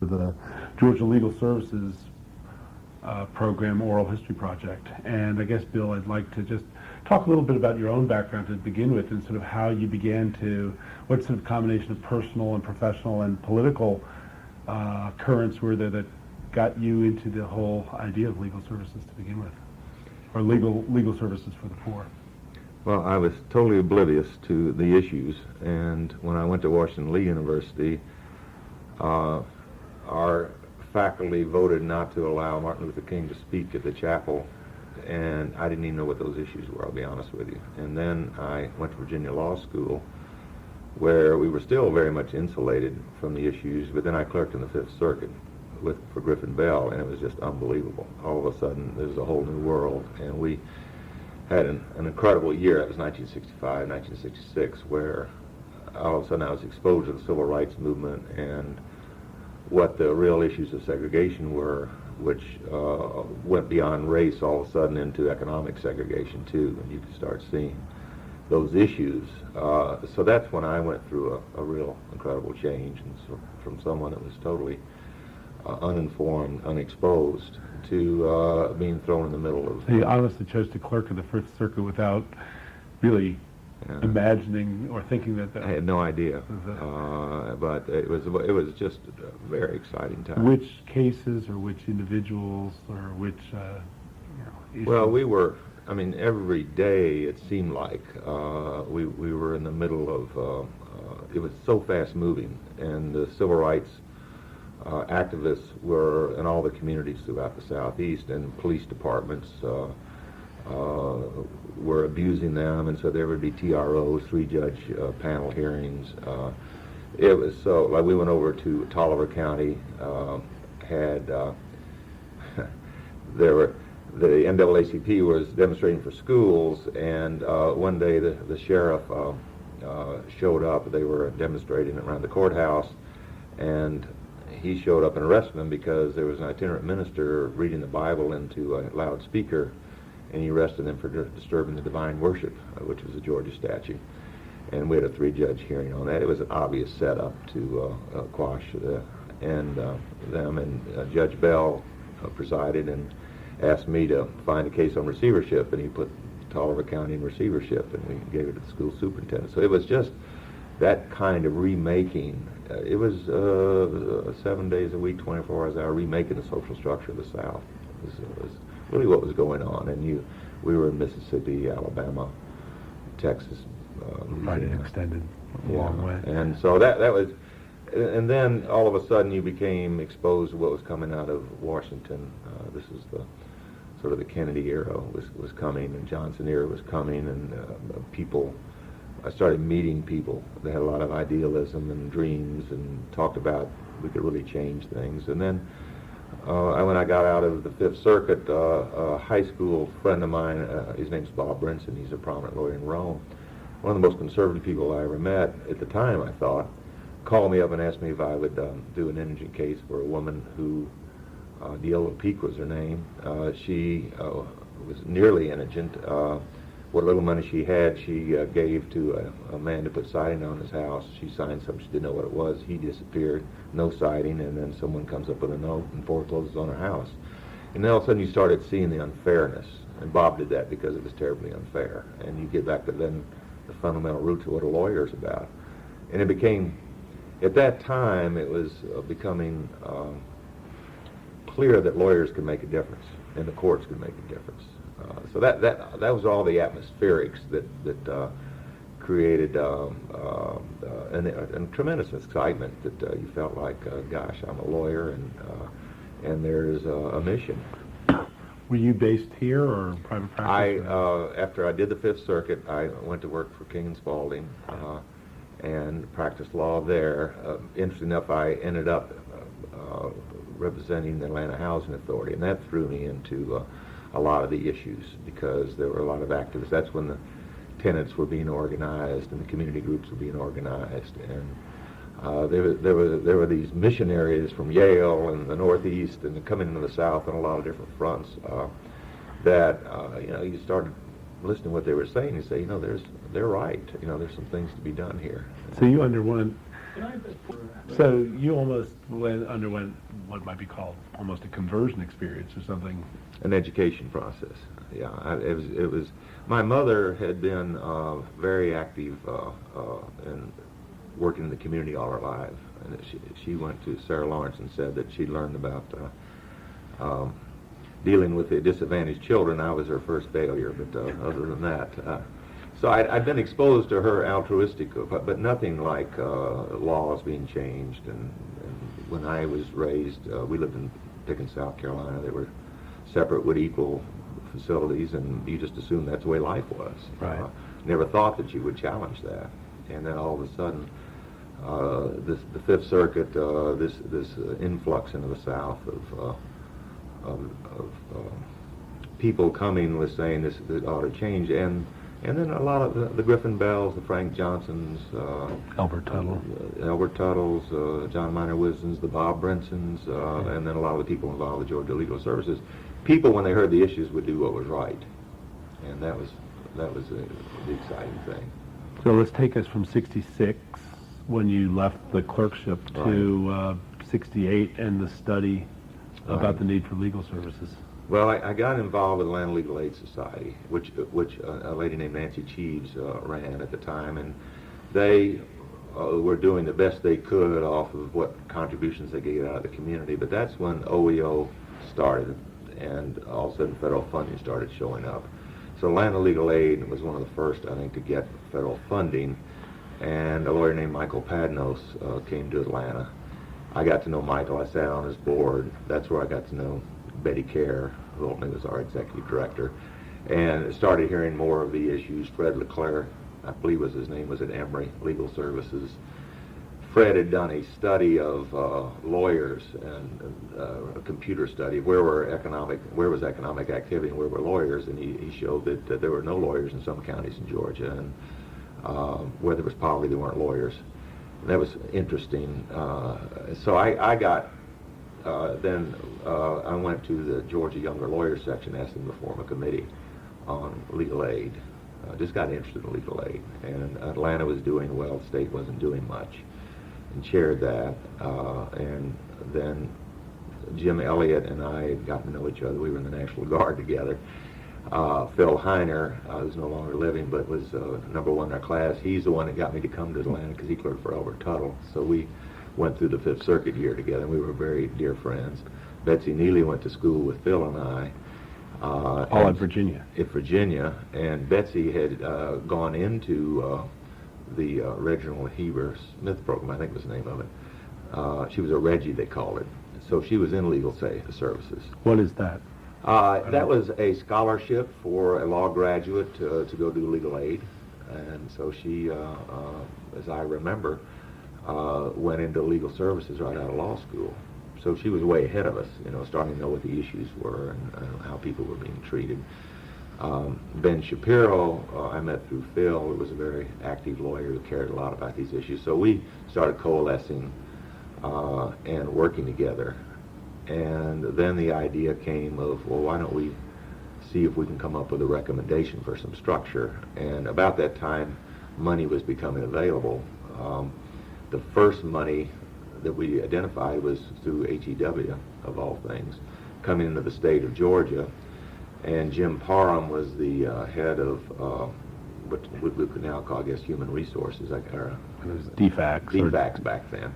the Georgia Legal Services program oral history project. And I guess, Bill, I'd like to just talk a little bit about your own background to begin with, and sort of how you began to, what sort of combination of personal and professional and political currents were there that got you into the whole idea of legal services to begin with, or legal services for the poor. Well, I was totally oblivious to the issues, and when I went to Washington Lee University, our faculty voted not to allow Martin Luther King to speak at the chapel, and I didn't even know what those issues were, I'll be honest with you. And then I went to Virginia Law School, where we were still very much insulated from the issues, but then I clerked in the Fifth Circuit for Griffin Bell, and it was just unbelievable. All of a sudden, there's a whole new world, and we had an incredible year. That was 1965, 1966, where all of a sudden I was exposed to the civil rights movement and what the real issues of segregation were, which went beyond race all of a sudden into economic segregation too, and you could start seeing those issues. So that's when I went through a real incredible change, and so from someone that was totally uninformed, unexposed, to being thrown in the middle of... So you honestly chose to clerk in the Fifth Circuit without really imagining or thinking that... I had no idea, but it was just a very exciting time. Which cases or which individuals or which issues? Well, we were, I mean, every day it seemed like we were in the middle of, it was so fast moving, and the civil rights activists were in all the communities throughout the Southeast, and police departments were abusing them, and so there would be TROs, three-judge panel hearings. It was so, like, we went over to Tolliver County, had, there were, the NAACP was demonstrating for schools, and one day the sheriff showed up. They were demonstrating around the courthouse, and he showed up and arrested them because there was an itinerant minister reading the Bible into a loudspeaker, and he arrested them for disturbing the divine worship, which was a Georgia statute. And we had a three-judge hearing on that. It was an obvious setup to quash them, and Judge Bell presided and asked me to find a case on receivership, and he put Tolliver County in receivership, and we gave it to the school superintendent. So it was just that kind of remaking. It was 7 days a week, 24 hours a hour, remaking the social structure of the South. It was really what was going on. And we were in Mississippi, Alabama, Texas. Right, it extended a long way. And so that was, and then all of a sudden you became exposed to what was coming out of Washington. This is the sort of the Kennedy era was coming, and Johnson era was coming, and I started meeting people that had a lot of idealism and dreams and talked about we could really change things. And then when I got out of the Fifth Circuit, a high school friend of mine, his name's Bob Brinson, he's a prominent lawyer in Rome, one of the most conservative people I ever met at the time, I thought, called me up and asked me if I would do an indigent case for a woman who, Deola Peak was her name. She was nearly indigent. What little money she had, she gave to a man to put siding on his house. She signed something, she didn't know what it was. He disappeared, no siding, and then someone comes up with a note and forecloses on her house. And then all of a sudden you started seeing the unfairness. And Bob did that because it was terribly unfair. And you get back to then the fundamental roots of what a lawyer is about. And it became, at that time, it was becoming clear that lawyers could make a difference and the courts could make a difference. So that was all the atmospherics that created a tremendous excitement that you felt like, gosh, I'm a lawyer and there's a mission. Were you based here or private practice? After I did the Fifth Circuit, I went to work for King and Spalding and practiced law there. Interesting enough, I ended up representing the Atlanta Housing Authority, and that threw me into a lot of the issues because there were a lot of activists. That's when the tenants were being organized and the community groups were being organized, and there were these missionaries from Yale and the Northeast and coming into the South on a lot of different fronts that you started listening to what they were saying. You say, they're right. There's some things to be done here. So you underwent So you almost underwent what might be called almost a conversion experience or something. An education process. Yeah, it was. My mother had been very active in working in the community all her life, and she went to Sarah Lawrence and said that she learned about dealing with the disadvantaged children. I was her first failure, but other than that. So I'd been exposed to her altruistic, but nothing like laws being changed. And when I was raised, we lived in Pickens, South Carolina. They were separate with equal facilities, and you just assumed that's the way life was. Right. Never thought that you would challenge that. And then all of a sudden, the Fifth Circuit, this influx into the South of people coming with saying this ought to change, and then a lot of the Griffin Bells, the Frank Johnsons, Albert Tuttle, John Minor Wisdons, the Bob Brinsons, and then a lot of the people involved with Georgia Legal Services. People, when they heard the issues, would do what was right, and that was the exciting thing. So let's take us from '66, when you left the clerkship, to '68 and the study about the need for legal services. Well, I got involved with the Atlanta Legal Aid Society, which a lady named Nancy Cheeves ran at the time, and they were doing the best they could off of what contributions they could get out of the community. But that's when OEO started, and all of a sudden federal funding started showing up. So Atlanta Legal Aid was one of the first, I think, to get federal funding, and a lawyer named Michael Padnos came to Atlanta. I got to know Michael. I sat on his board. That's where I got to know Betty Kerr, who ultimately was our executive director, and started hearing more of the issues. Fred LeClaire, I believe was his name, was at Emory Legal Services. Fred had done a study of lawyers and a computer study of where was economic activity and where were lawyers, and he showed that there were no lawyers in some counties in Georgia, and where there was poverty, there weren't lawyers. And that was interesting. So I got. Then I went to the Georgia Younger Lawyers section, asked them to form a committee on legal aid. Just got interested in legal aid, and Atlanta was doing well, the state wasn't doing much, and chaired that. And then Jim Elliott and I had gotten to know each other. We were in the National Guard together. Phil Heiner, who's no longer living, but was number one in our class. He's the one that got me to come to Atlanta because he clerked for Albert Tuttle. So we went through the Fifth Circuit year together, and we were very dear friends. Betsy Neely went to school with Phil and I. All at Virginia. At Virginia, and Betsy had gone into the Reginald Heber Smith program, I think was the name of it. She was a Reggie, they called it. So she was in legal services. What is that? That was a scholarship for a law graduate to go do legal aid, and so she, as I remember, went into legal services right out of law school. So she was way ahead of us, starting to know what the issues were and how people were being treated. Ben Shapiro, I met through Phil, who was a very active lawyer who cared a lot about these issues. So we started coalescing and working together. And then the idea came of, well, why don't we see if we can come up with a recommendation for some structure. And about that time, money was becoming available. The first money that we identified was through HEW, of all things, coming into the state of Georgia. And Jim Parham was the head of what we could now call, I guess, human resources. It was DFACS. DFACS back then.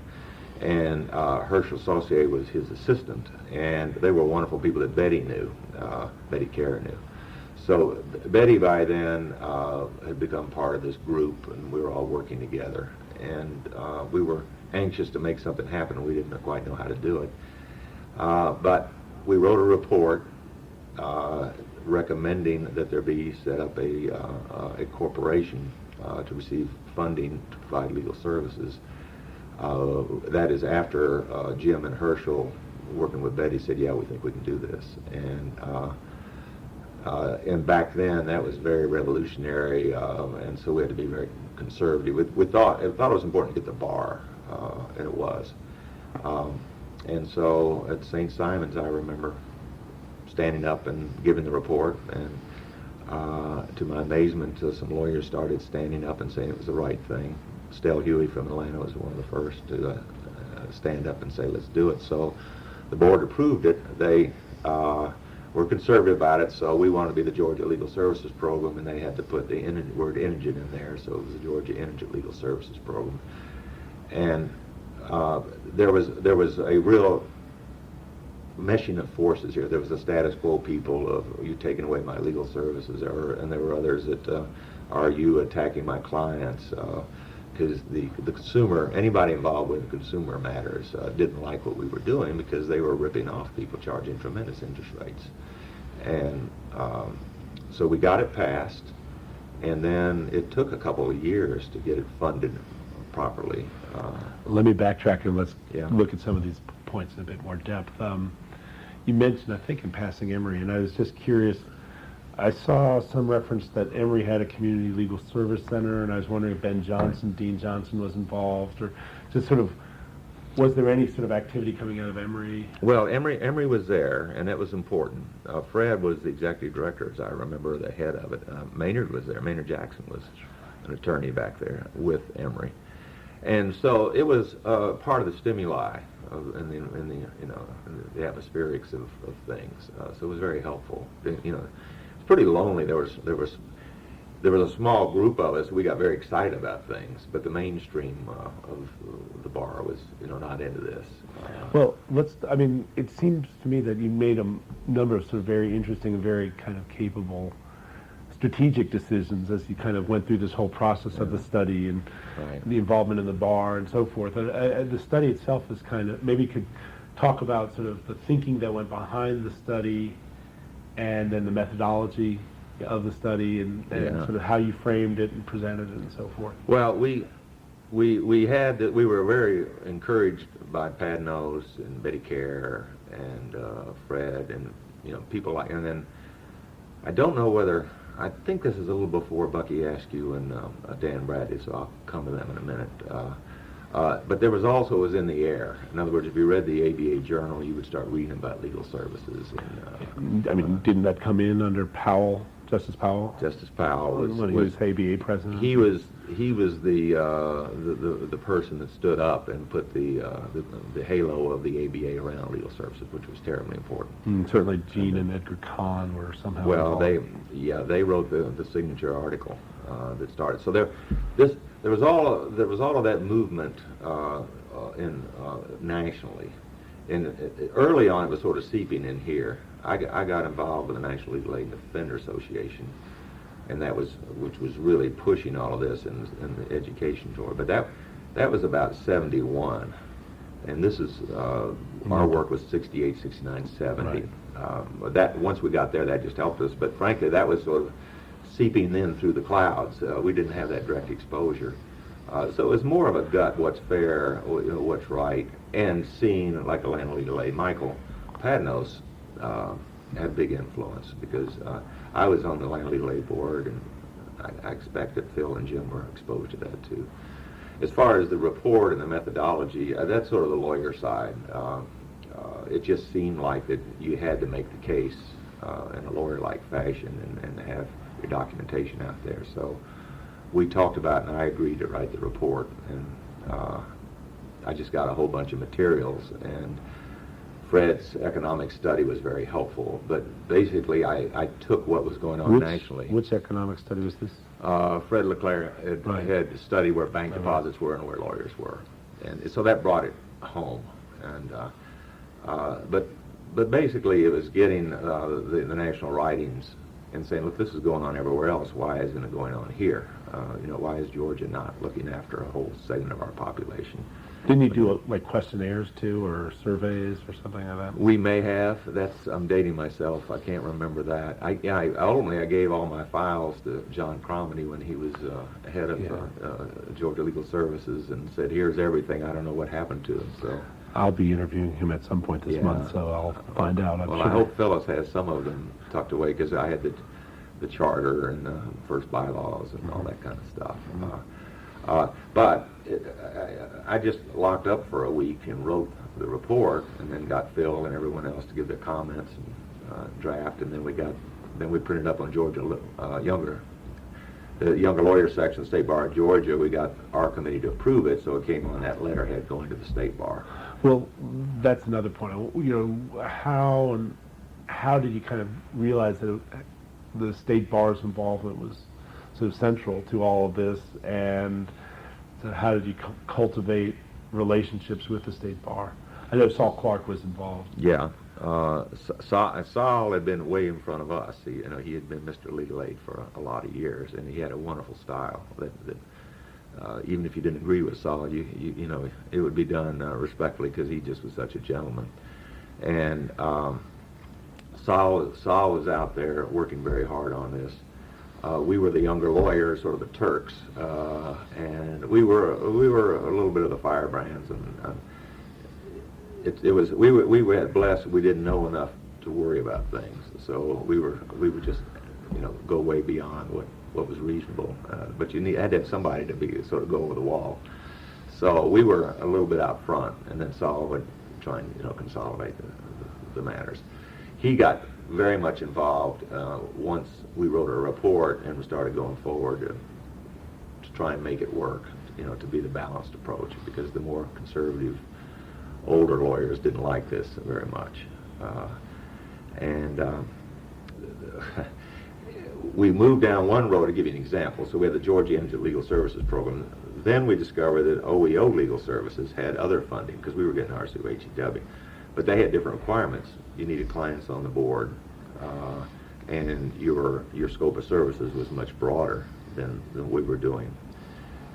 And Herschel Saucier was his assistant. And they were wonderful people that Betty knew, Betty Kerr knew. So Betty by then had become part of this group, and we were all working together. And we were anxious to make something happen, and we didn't quite know how to do it. But we wrote a report recommending that there be set up a corporation to receive funding to provide legal services. That is after Jim and Herschel, working with Betty, said, yeah, we think we can do this. And back then, that was very revolutionary, and so we had to be very conservative. We thought it was important to get the bar, and it was. And so at St. Simon's, I remember standing up and giving the report, and to my amazement, some lawyers started standing up and saying it was the right thing. Stell Huey from Atlanta was one of the first to stand up and say, let's do it. So the board approved it. They were conservative about it, so we wanted to be the Georgia Legal Services Program, and they had to put the word indigent in there, so it was the Georgia Indigent Legal Services Program. And there was a real meshing of forces here. There was the status quo people of, are you taking away my legal services? And there were others that, are you attacking my clients? Because the consumer, anybody involved with consumer matters, didn't like what we were doing because they were ripping off people, charging tremendous interest rates. And so we got it passed, and then it took a couple of years to get it funded properly. Let me backtrack and let's Yeah. look at some of these points in a bit more depth. You mentioned, I think, in passing Emory, and I was just curious. I saw some reference that Emory had a community legal service center, and I was wondering if Dean Johnson was involved, or just sort of, was there any sort of activity coming out of Emory? Well, Emory was there, and that was important. Fred was the executive director, as I remember, the head of it. Maynard was there. Maynard Jackson was an attorney back there with Emory. And so it was part of the stimuli in the atmospherics of things. So it was very helpful. It's pretty lonely. There was a small group of us. We got very excited about things, but the mainstream of the bar was not into this. Well, it seems to me that you made a number of sort of very interesting and very kind of capable strategic decisions as you kind of went through this whole process of the study and Right. the involvement in the bar and so forth. The study itself is kind of, maybe you could talk about sort of the thinking that went behind the study and then the methodology of the study and Yeah. sort of how you framed it and presented it and so forth. Well, we were very encouraged by Pat Nose and Betty Kerr and Fred and people like, and then I don't know whether, I think this is a little before Bucky Askew and Dan Bradley, so I'll come to them in a minute. But there was in the air. In other words, if you read the ABA Journal, you would start reading about legal services. And, didn't that come in under Powell, Justice Powell? Justice Powell When he was ABA president? He was the person that stood up and put the halo of the ABA around legal services, which was terribly important. Certainly Gene and Edgar Kahn were somehow Well, involved. they wrote the signature article that started. So there was all of that movement nationally, and early on it was sort of seeping in here. I got involved with the National Legal Aid and Defender Association, and which was really pushing all of this in the education toward. But that was about 71, and this is our work was 68, 69, 70. Right. That once we got there, that just helped us. But frankly, that was sort of seeping in through the clouds. We didn't have that direct exposure, so it was more of a gut, what's fair, what's right, and seeing like Atlanta Legal Aid. Michael Padnos had big influence because I was on the Atlanta Legal Aid board, and I expect that Phil and Jim were exposed to that too. As far as the report and the methodology, that's sort of the lawyer side. It just seemed like that you had to make the case in a lawyer-like fashion and have your documentation out there. So we talked about, and I agreed to write the report, and I just got a whole bunch of materials, and Fred's economic study was very helpful, but basically I took what was going on nationally. Which economic study was this? Fred Leclerc had studied where bank deposits were and where lawyers were, and so that brought it home. And but basically it was getting the national writings and saying, look, this is going on everywhere else. Why isn't it going on here? Why is Georgia not looking after a whole segment of our population? Didn't you do like questionnaires too, or surveys, or something like that? We may have. I'm dating myself. I can't remember that. Ultimately I gave all my files to John Cromedy when he was head of Georgia Legal Services, and said, here's everything. I don't know what happened to him. So I'll be interviewing him at some point this month, so I'll find out. Well, I hope Phyllis has some of them tucked away, because I had the charter and the first bylaws and all that kind of stuff. But I just locked up for a week and wrote the report, and then got Phil and everyone else to give their comments and draft, and then we printed up on Georgia Younger the younger lawyer section, State Bar of Georgia, we got our committee to approve it, so it came on that letterhead going to the State Bar. Well, that's another point. How did you kind of realize that the State Bar's involvement was so central to all of this, and so how did you cultivate relationships with the State Bar? I know Saul Clark was involved. Yeah. Saul had been way in front of us. He had been Mr. Legal Aid for a lot of years, and he had a wonderful style that even if you didn't agree with Saul, it would be done respectfully, because he just was such a gentleman. And Saul was out there working very hard on this. We were the younger lawyers, sort of the Turks, and we were a little bit of the firebrands, and we were blessed. We didn't know enough to worry about things, so we would just go way beyond what was reasonable. But you had to have somebody to sort of go over the wall. So we were a little bit out front, and then Saul would try and consolidate the matters. He got very much involved once we wrote a report and we started going forward to try and make it work, to be the balanced approach, because the more conservative older lawyers didn't like this very much. We moved down one road, to give you an example. So we had the Georgia Independent Legal Services Program. Then we discovered that OEO Legal Services had other funding, because we were getting ours through HEW. But they had different requirements. You needed clients on the board, and your scope of services was much broader than we were doing.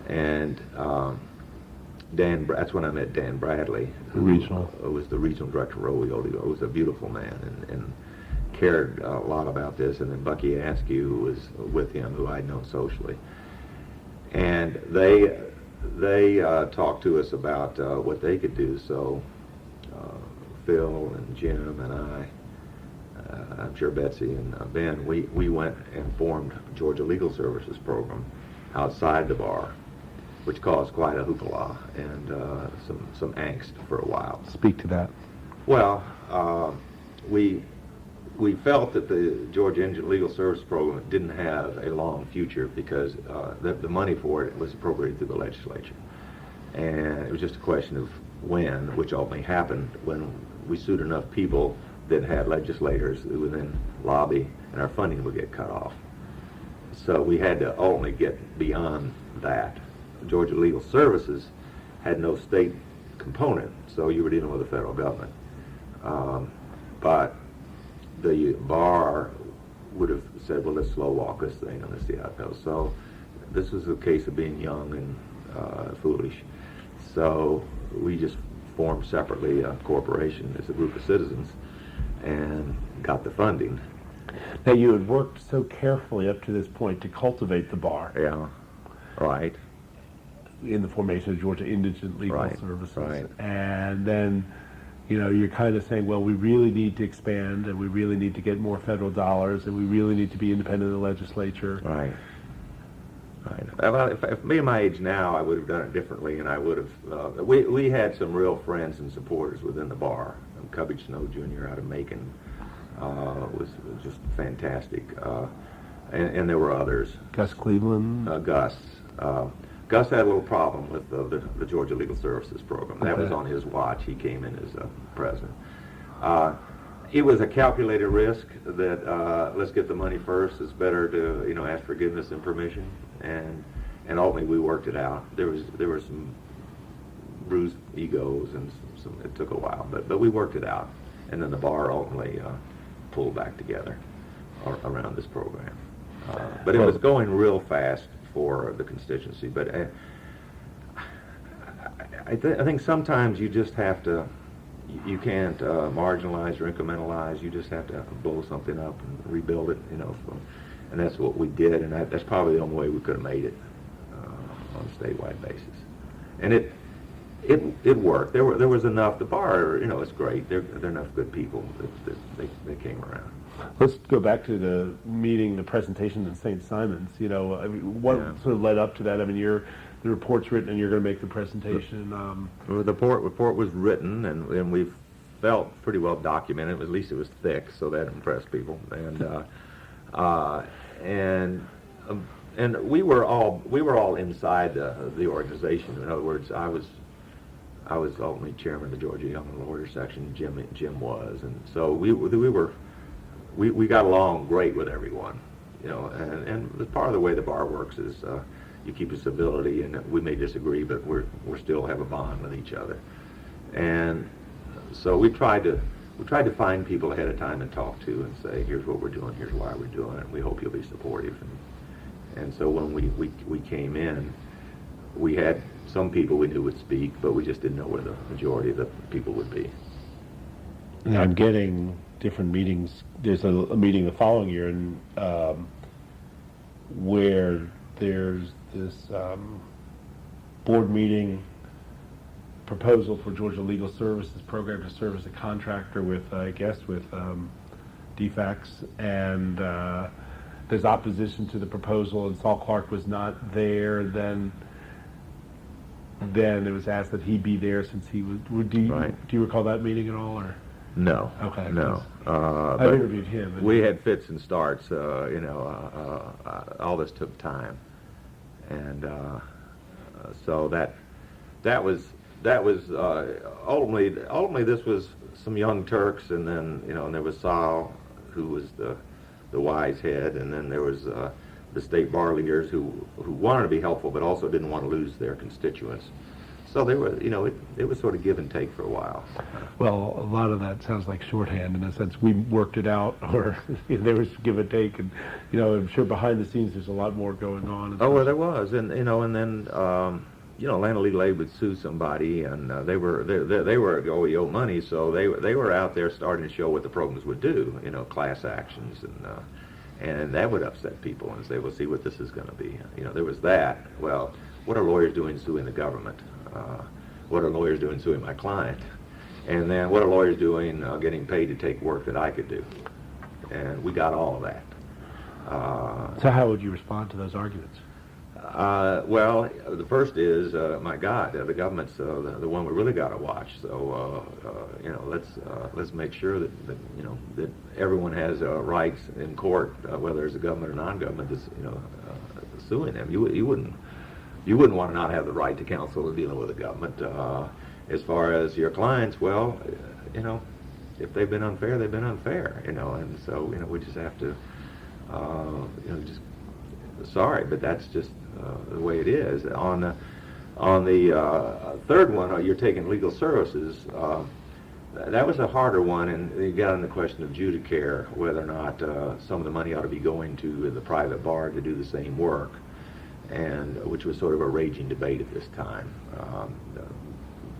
And that's when I met Dan Bradley, who was the regional director of OEO Legal. He was a beautiful man and cared a lot about this. And then Bucky Askew, who was with him, who I'd known socially. And they talked to us about what they could do. So Phil and Jim and I'm sure Betsy and Ben, we went and formed Georgia Legal Services Program outside the bar, which caused quite a hoopla and some angst for a while. Speak to that. Well, we felt that the Georgia Independent Legal Service Program didn't have a long future, because the money for it was appropriated through the legislature. And it was just a question of when, which ultimately happened when we sued enough people that had legislators who would then lobby, and our funding would get cut off. So we had to ultimately get beyond that. Georgia Legal Services had no state component, so you were dealing with the federal government. But the bar would have said, well, let's slow walk this thing and let's see how it goes. So this was a case of being young and foolish. So we just formed separately a corporation as a group of citizens and got the funding. Now, you had worked so carefully up to this point to cultivate the bar. Yeah, right. In the formation of Georgia Indigent Legal Right, Services. right. And then, you're kind of saying, well, we really need to expand, and we really need to get more federal dollars, and we really need to be independent of the legislature. Right. Right. Well, if me my age now, I would have done it differently, and I would have. We had some real friends and supporters within the bar. Cubbage Snow Jr. out of Macon was just fantastic, and there were others. Gus Cleveland. Gus. Gus had a little problem with the Georgia Legal Services Program. That was on his watch. He came in as president. It was a calculated risk that let's get the money first. It's better to ask forgiveness and permission, and ultimately we worked it out. There were some bruised egos, and it took a while, but we worked it out, and then the bar ultimately pulled back together around this program. But it was going real fast for the constituency. But I think sometimes you just have to. You can't marginalize or incrementalize. You just have to blow something up and rebuild it, and that's what we did. And that's probably the only way we could have made it on a statewide basis. And it worked. There was enough. The bar, it's great. There are enough good people that they came around. Let's go back to the meeting, the presentation in St. Simon's. What sort of led up to that? I mean, the report's written, and you're going to make the presentation. Well, the report was written, and we felt pretty well documented. At least it was thick, so that impressed people. And and we were all inside the organization. In other words, I was ultimately chairman of the Georgia Young and Lawyer section. Jim was, and so we got along great with everyone, you know. And part of the way the bar works is you keep a civility, and we may disagree, but we're still have a bond with each other. And so we tried to find people ahead of time and talk to and say, here's what we're doing, here's why we're doing it. We hope you'll be supportive. And so when we came in, we had some people we knew would speak, but we just didn't know where the majority of the people would be. And I'm getting different meetings. There's a meeting the following year, and where there's this board meeting proposal for Georgia Legal Services program to serve as a contractor with, I guess, with DFACS, and there's opposition to the proposal, and Saul Clark was not there. Then it was asked that he be there since he was. Do you recall that meeting at all, or? No. Okay. No. I interviewed him. We had fits and starts. You know, all this took time, and so that was ultimately this was some young Turks, and then, you know, and there was Sal, who was the wise head, and then there was the state bar leaders who wanted to be helpful but also didn't want to lose their constituents. So they were, you know, it was sort of give and take for a while. Well, a lot of that sounds like shorthand in a sense. We worked it out, or there was give and take, and, you know, I'm sure behind the scenes there's a lot more going on. Oh, well, there was, and, you know, and then you know, Atlanta Legal Aid would sue somebody, and they were oh, we owe money, so they were out there starting to show what the programs would do, you know, class actions, and that would upset people and say, well, see what this is going to be. You know, there was that. Well, what are lawyers doing suing the government? What are lawyers doing suing my client? And then what are lawyers doing getting paid to take work that I could do? And we got all of that. So how would you respond to those arguments? Well, the first is, my God, the government's the one we really got to watch. So, you know, let's make sure that you know that everyone has rights in court, whether it's a government or non-government, that's, you know, suing them. You wouldn't want to not have the right to counsel dealing with the government. As far as your clients, well, you know, if they've been unfair, they've been unfair. You know, and so, you know, we just have to, you know, just. Sorry, but that's just the way it is. On the third one, you're taking legal services. That was a harder one, and you got on the question of Judicare, whether or not some of the money ought to be going to the private bar to do the same work, and which was sort of a raging debate at this time.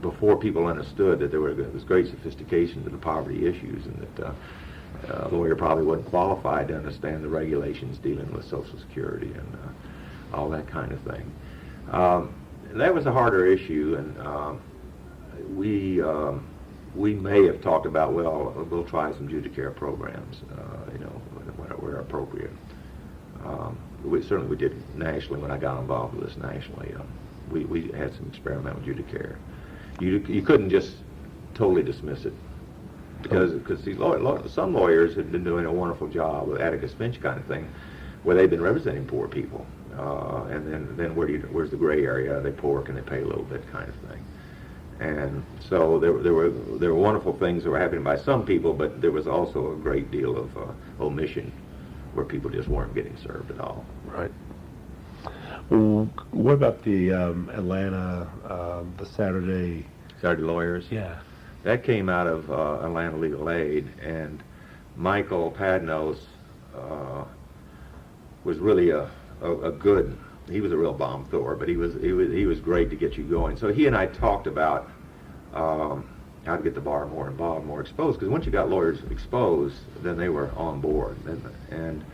Before people understood that there was great sophistication to the poverty issues, and that a lawyer probably wasn't qualified to understand the regulations dealing with Social Security and all that kind of thing. That was a harder issue, and we may have talked about, well, we'll try some Judicare programs, you know, where appropriate. We did nationally when I got involved with this nationally. We had some experiment with Judicare. You couldn't just totally dismiss it. Because see, some lawyers have been doing a wonderful job with Atticus Finch kind of thing, where they've been representing poor people, and then where's the gray area? They poor, can they pay a little bit, kind of thing. And so there were wonderful things that were happening by some people, but there was also a great deal of omission, where people just weren't getting served at all. Right. Well, what about the Atlanta, the Saturday lawyers? Yeah. That came out of Atlanta Legal Aid, and Michael Padnos was really a good. He was a real bomb thrower, but he was great to get you going. So he and I talked about how to get the bar more involved, more exposed. Because once you got lawyers exposed, then they were on board. And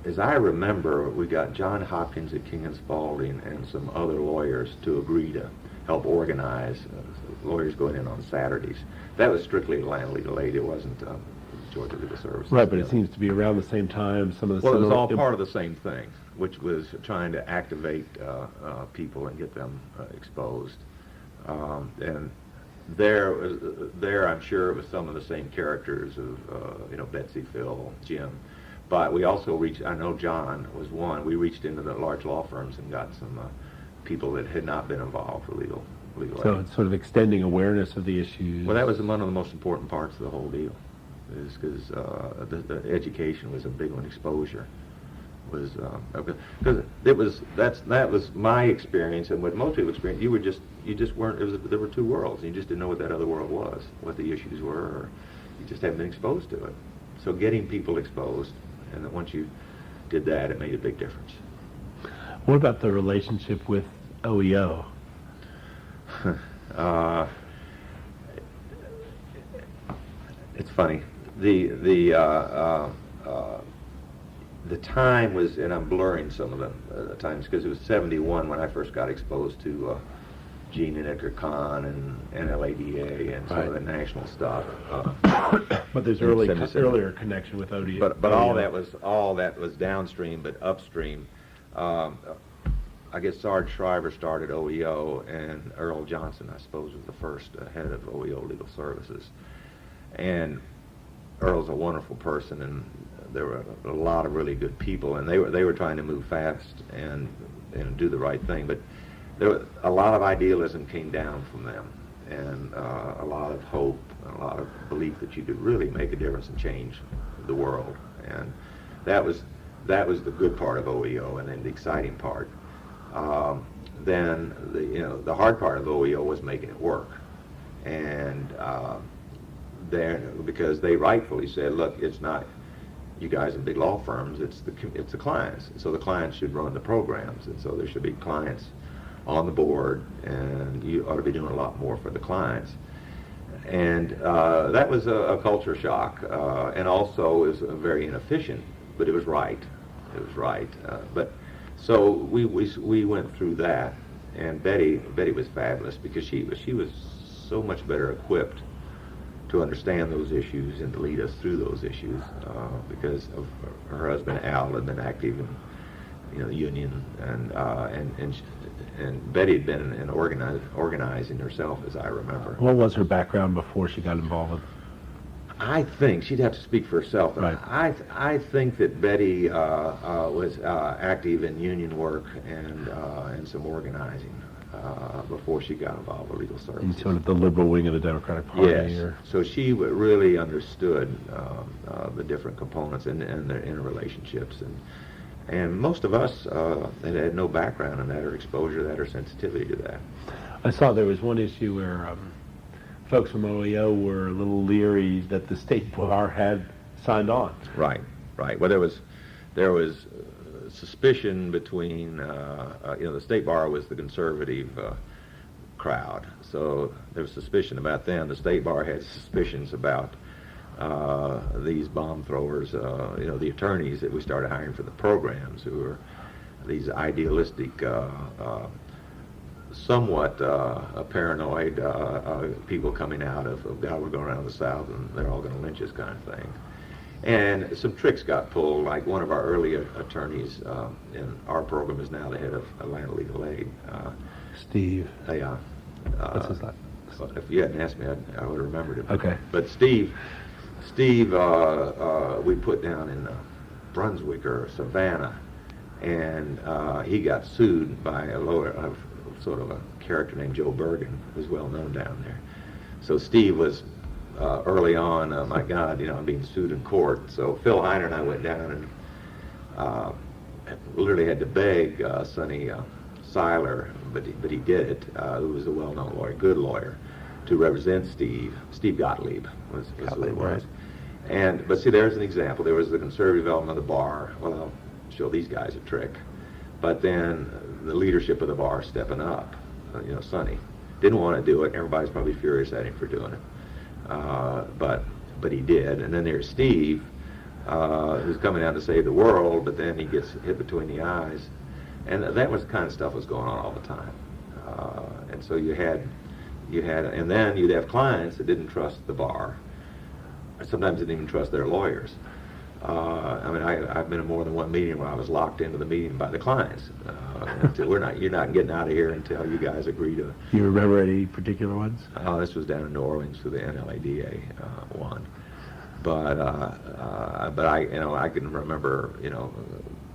as I remember, we got John Hopkins at King and Spalding and some other lawyers to agree to help organize lawyers going in on Saturdays. That was strictly Atlanta Legal Aid. It wasn't Georgia Legal Services. Right, but it seems to be around the same time. Some of the well, it was all part of the same thing, which was trying to activate people and get them exposed. And there, I'm sure it was some of the same characters of, you know, Betsy, Phil, Jim. But we also reached, I know John was one, we reached into the large law firms and got some people that had not been involved with legal So aid. it's sort of extending awareness of the issues. Well, that was one of the most important parts of the whole deal, is because the education was a big one. Exposure was because that was my experience, and what most people experienced. You just weren't. There were two worlds, and you just didn't know what that other world was, what the issues were, or you just hadn't been exposed to it. So getting people exposed, and that once you did that, it made a big difference. What about the relationship with OEO? It's funny. The time was, and I'm blurring some of the times because it was '71 when I first got exposed to Gene and Edgar Kahn and NLADA and some of the national stuff. But there's earlier connection with OEO. But all that was downstream, but upstream. I guess Sarge Shriver started OEO, and Earl Johnson, I suppose, was the first head of OEO Legal Services. And Earl's a wonderful person, and there were a lot of really good people, and they were trying to move fast and do the right thing. But a lot of idealism came down from them, and a lot of hope, and a lot of belief that you could really make a difference and change the world. And that was the good part of OEO, and then the exciting part. Then the hard part of OEO was making it work, and because they rightfully said, look, it's not you guys in big law firms, it's the clients. So the clients should run the programs, and so there should be clients on the board, and you ought to be doing a lot more for the clients. And that was a culture shock, and also is very inefficient, but it was right. It was right. So we went through that, and Betty was fabulous because she was so much better equipped to understand those issues and to lead us through those issues because of her husband Al had been active in the union, and Betty had been in organizing herself, as I remember. What was her background before she got involved? I think she'd have to speak for herself. Right. I think that Betty was active in union work and some organizing before she got involved with legal services. In sort of the liberal wing of the Democratic Party. Yes. So she really understood the different components and their interrelationships, and most of us had no background in that or exposure to that or sensitivity to that. I saw there was one issue where folks from OEO were a little leery that the state bar had signed on. Right. Well, there was suspicion between the state bar was the conservative crowd, so there was suspicion about them. The state bar had suspicions about these bomb throwers, the attorneys that we started hiring for the programs, who were these idealistic, somewhat paranoid people coming out of God, we're going around the South and they're all going to lynch us kind of thing. And some tricks got pulled, like one of our early attorneys in our program is now the head of Atlanta Legal Aid. Steve. Yeah. What's his name? If you hadn't asked me, I would have remembered it. Okay. But Steve, we put down in Brunswick or Savannah, and he got sued by a lawyer, sort of a character named Joe Bergen, who's well known down there. So Steve was early on, my God, I'm being sued in court. So Phil Heiner and I went down and literally had to beg Sonny Seiler, but he did it, who was a well-known lawyer, good lawyer, to represent Steve. Steve Gottlieb was who it was. Right. But see, there's an example. There was the conservative element of the bar. Well, I'll show these guys a trick. But then the leadership of the bar stepping up. Sonny didn't want to do it. Everybody's probably furious at him for doing it. But he did. And then there's Steve, who's coming out to save the world, but then he gets hit between the eyes. And that was the kind of stuff was going on all the time. And so you had, and then you'd have clients that didn't trust the bar. Sometimes didn't even trust their lawyers. I've been in more than one meeting where I was locked into the meeting by the clients. You're not getting out of here until you guys agree to. You remember any particular ones? This was down in New Orleans for the NLADA one. But I can remember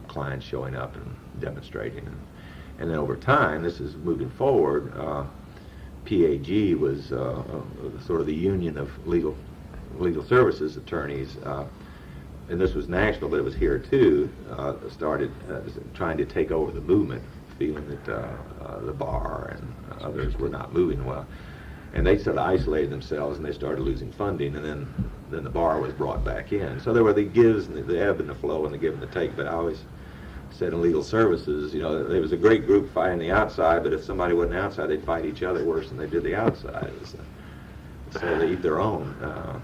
clients showing up and demonstrating, and then over time, this is moving forward. PAG was sort of the union of legal services attorneys, and this was national, but it was here too. Started trying to take over the movement, feeling that the bar and others were not moving well. And they sort of isolated themselves, and they started losing funding, and then the bar was brought back in. So there were the gives, and the ebb and the flow, and the give and the take. But I always said in legal services, there was a great group fighting the outside, but if somebody wasn't outside, they'd fight each other worse than they did the outside. So they eat their own.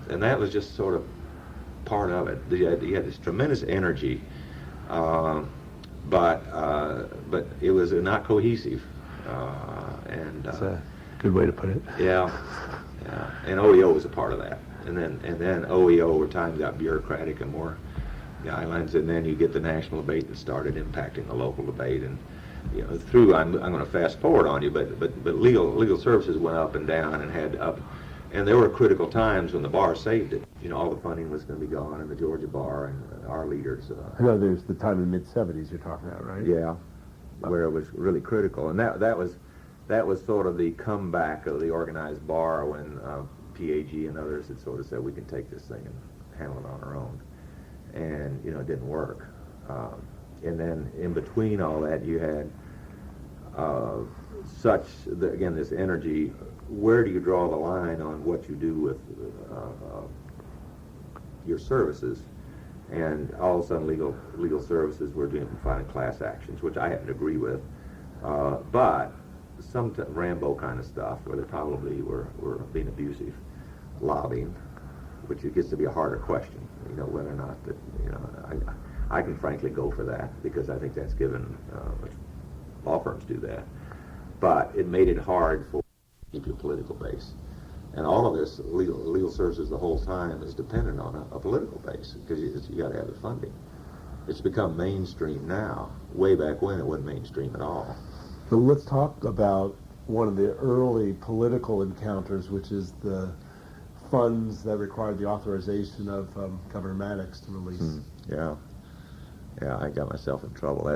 And that was just sort of part of it. You had this tremendous energy, but it was not cohesive. That's a good way to put it. Yeah. And OEO was a part of that. And then OEO over time got bureaucratic and more guidelines, and then you get the national debate that started impacting the local debate. And I'm going to fast forward on you, but legal services went up and down and had up, and there were critical times when the bar saved it. All the funding was going to be gone, and the Georgia bar and our leaders. I know there's the time in the mid-'70s you're talking about, right? Yeah, where it was really critical, and that was sort of the comeback of the organized bar when PAG and others had sort of said we can take this thing and handle it on our own, and it didn't work. And then in between all that, you had this energy. Where do you draw the line on what you do with your services? And all of a sudden, legal services were filing class actions, which I happen to agree with, but some Rambo kind of stuff where they probably were being abusive, lobbying, which it gets to be a harder question, whether or not that, I can frankly go for that because I think that's given, law firms do that, but it made it hard for keep your political base. And all of this legal services the whole time is dependent on a political base because you got to have the funding. It's become mainstream now. Way back when it wasn't mainstream at all. So let's talk about one of the early political encounters, which is the funds that required the authorization of Governor Maddox to release. Yeah, I got myself in trouble.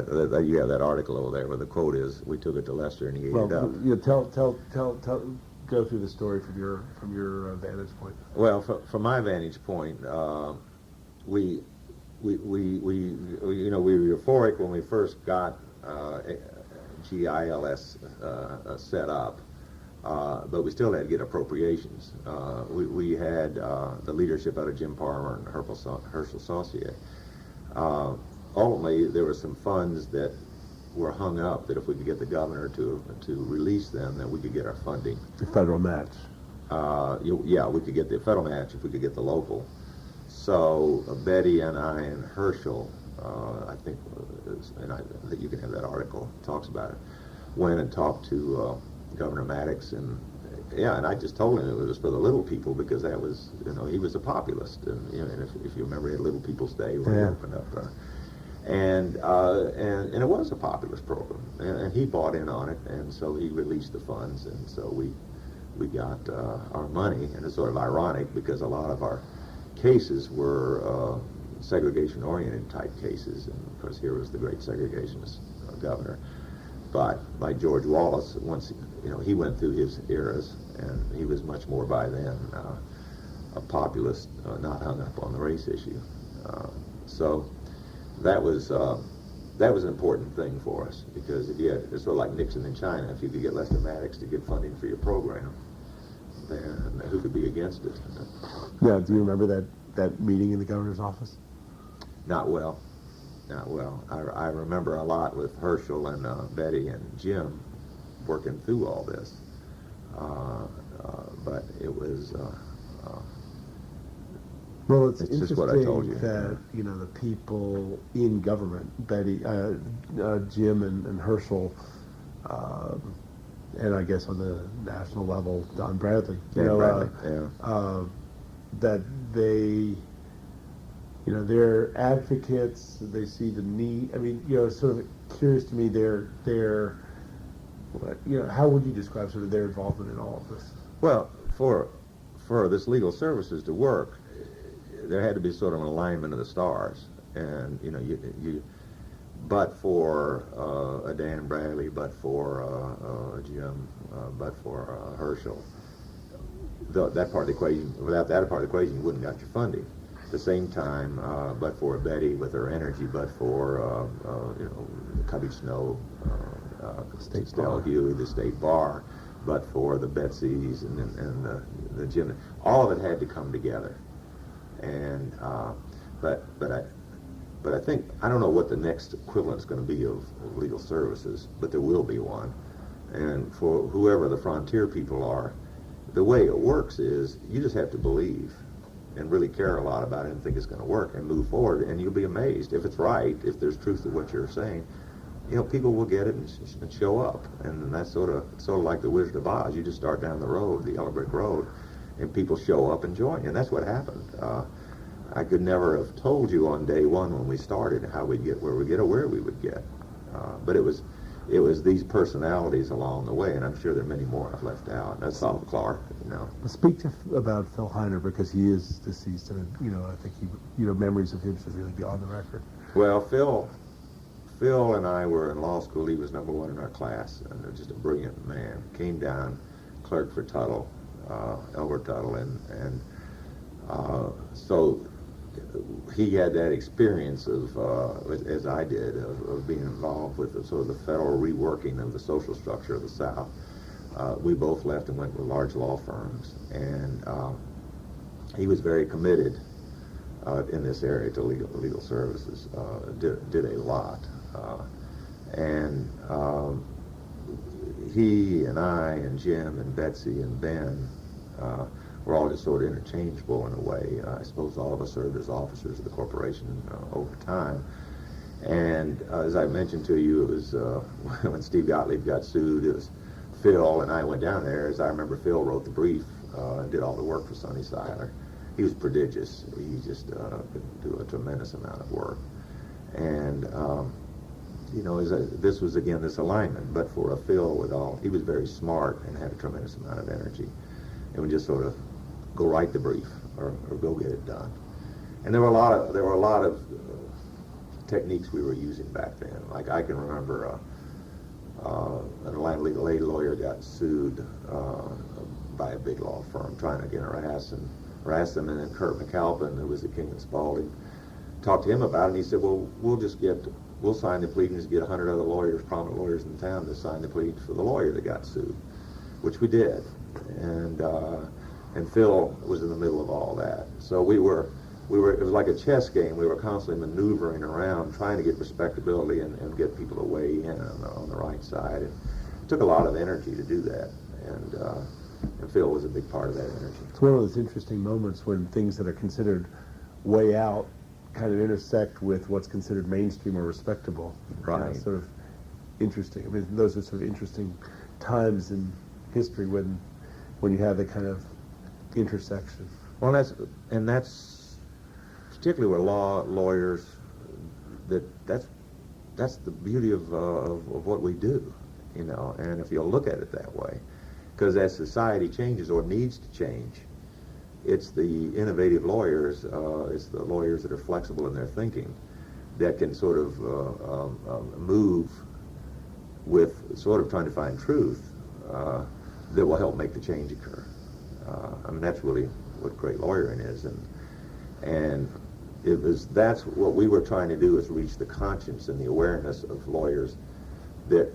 You have that article over there where the quote is, "We took it to Lester and he ate it up." Tell. Go through the story from your vantage point. Well, from my vantage point, we were euphoric when we first got GILS set up, but we still had to get appropriations. We had the leadership out of Jim Palmer and Herschel Saucier. Ultimately, there were some funds that were hung up that if we could get the governor to release them, then we could get our funding. The federal match. We could get the federal match if we could get the local. So Betty and I and Herschel, I think you can have that article, talks about it, went and talked to Governor Maddox, and I just told him it was for the little people because that was, he was a populist, and if you remember, he had Little People's Day where he opened up. And it was a populist program, and he bought in on it, and so he released the funds, and so we got our money. And it's sort of ironic because a lot of our cases were segregation-oriented type cases, and of course here was the great segregationist governor. But like George Wallace, once he went through his eras, and he was much more by then a populist, not hung up on the race issue. So. That was an important thing for us because it's sort of like Nixon in China. If you could get Lester Maddox to get funding for your program, then who could be against it? Yeah. Do you remember that meeting in the governor's office? Not well. I remember a lot with Herschel and Betty and Jim working through all this, but it was. Well, it's just interesting what I told you. That the people in government, Betty, Jim, and Herschel, and I guess on the national level, Don Bradley. That they, they're advocates. They see the need. I mean, sort of curious to me. How would you describe sort of their involvement in all of this? Well, for this legal services to work, there had to be sort of an alignment of the stars, and but for a Dan Bradley, but for a Jim, but for Herschel, that part of the equation, without that part of the equation, you wouldn't got your funding. At the same time, but for Betty with her energy, but for Cubby Snow, Stella Huey, the State Bar, but for the Betsy's and the Jim, all of it had to come together. And but I think, I don't know what the next equivalent is going to be of legal services, but there will be one. And for whoever the frontier people are, the way it works is you just have to believe and really care a lot about it and think it's going to work and move forward, and you'll be amazed if it's right, if there's truth to what you're saying. People will get it and show up, and that's sort of like the Wizard of Oz. You just start down the road, the yellow brick road, and people show up and join you, and that's what happened. I could never have told you on day one when we started how we'd get where we get or where we would get, but it was these personalities along the way, and I'm sure there are many more I've left out. That's all Clark, Speak about Phil Heiner, because he is deceased, and I think memories of him should really be on the record. Well, Phil and I were in law school. He was number one in our class, and just a brilliant man. Came down, clerked for Tuttle, Elbert Tuttle, and so he had that experience of, as I did, of being involved with sort of the federal reworking of the social structure of the South. We both left and went with large law firms, and he was very committed in this area to legal services. Did a lot, and he and I and Jim and Betsy and Ben were all just sort of interchangeable in a way. I suppose all of us served as officers of the corporation over time. And as I mentioned to you, it was when Steve Gottlieb got sued, it was Phil and I went down there. As I remember, Phil wrote the brief and did all the work for Sonny Seiler. He was prodigious. He just could do a tremendous amount of work. And this was again this alignment. But for a Phil, he was very smart and had a tremendous amount of energy, and would just sort of go write the brief or go get it done. And there were a lot of techniques we were using back then. Like I can remember an Atlanta legal aid lawyer got sued by a big law firm trying to harass them, and then Kurt McAlpin, who was at King and Spalding, talked to him about it, and he said, well, we'll sign the pleadings, get 100 other lawyers, prominent lawyers in town, to sign the pleadings for the lawyer that got sued, which we did. And Phil was in the middle of all that. So it was like a chess game. We were constantly maneuvering around, trying to get respectability and get people to weigh in on the right side. It took a lot of energy to do that, and Phil was a big part of that energy. It's one of those interesting moments when things that are considered way out kind of intersect with what's considered mainstream or respectable. Right. Sort of interesting. I mean, those are sort of interesting times in history when you have that kind of intersection. Well, that's particularly with lawyers. That's the beauty of what we do, And if you'll look at it that way, because as society changes or needs to change, it's the innovative lawyers, it's the lawyers that are flexible in their thinking, that can sort of move with sort of trying to find truth that will help make the change occur. I mean, that's really what great lawyering is, and that's what we were trying to do, is reach the conscience and the awareness of lawyers, that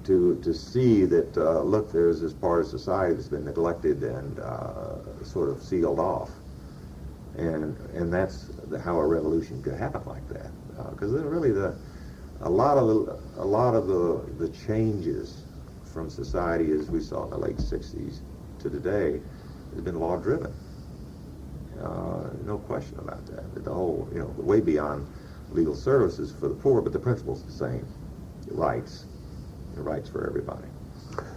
to see that look, there's this part of society that's been neglected and sort of sealed off, and that's how a revolution could happen like that, because really a lot of the changes from society as we saw in the late 60s to today has been law driven. No question about that. The whole, way beyond legal services for the poor, but the principle's the same. Rights for everybody.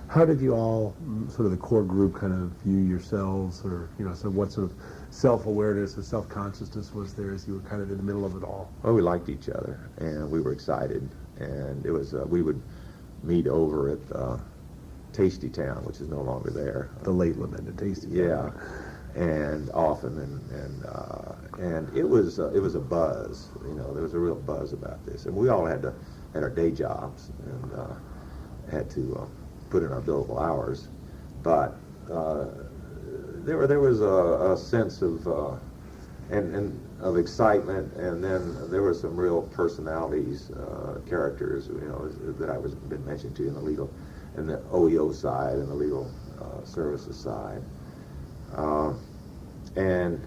How did you all, sort of the core group, kind of view yourselves, or so what sort of self-awareness or self-consciousness was there as you were kind of in the middle of it all? Well, we liked each other, and we were excited, and it was we would meet over at Tasty Town, which is no longer there. The late lamented Tasty Town. Yeah. and often, and it was a buzz. There was a real buzz about this, and we all had our day jobs and had to put in our billable hours, but there was a sense of and of excitement, and then there were some real personalities, characters, that I was been mentioned to you in the legal, and the OEO side and the legal services side, and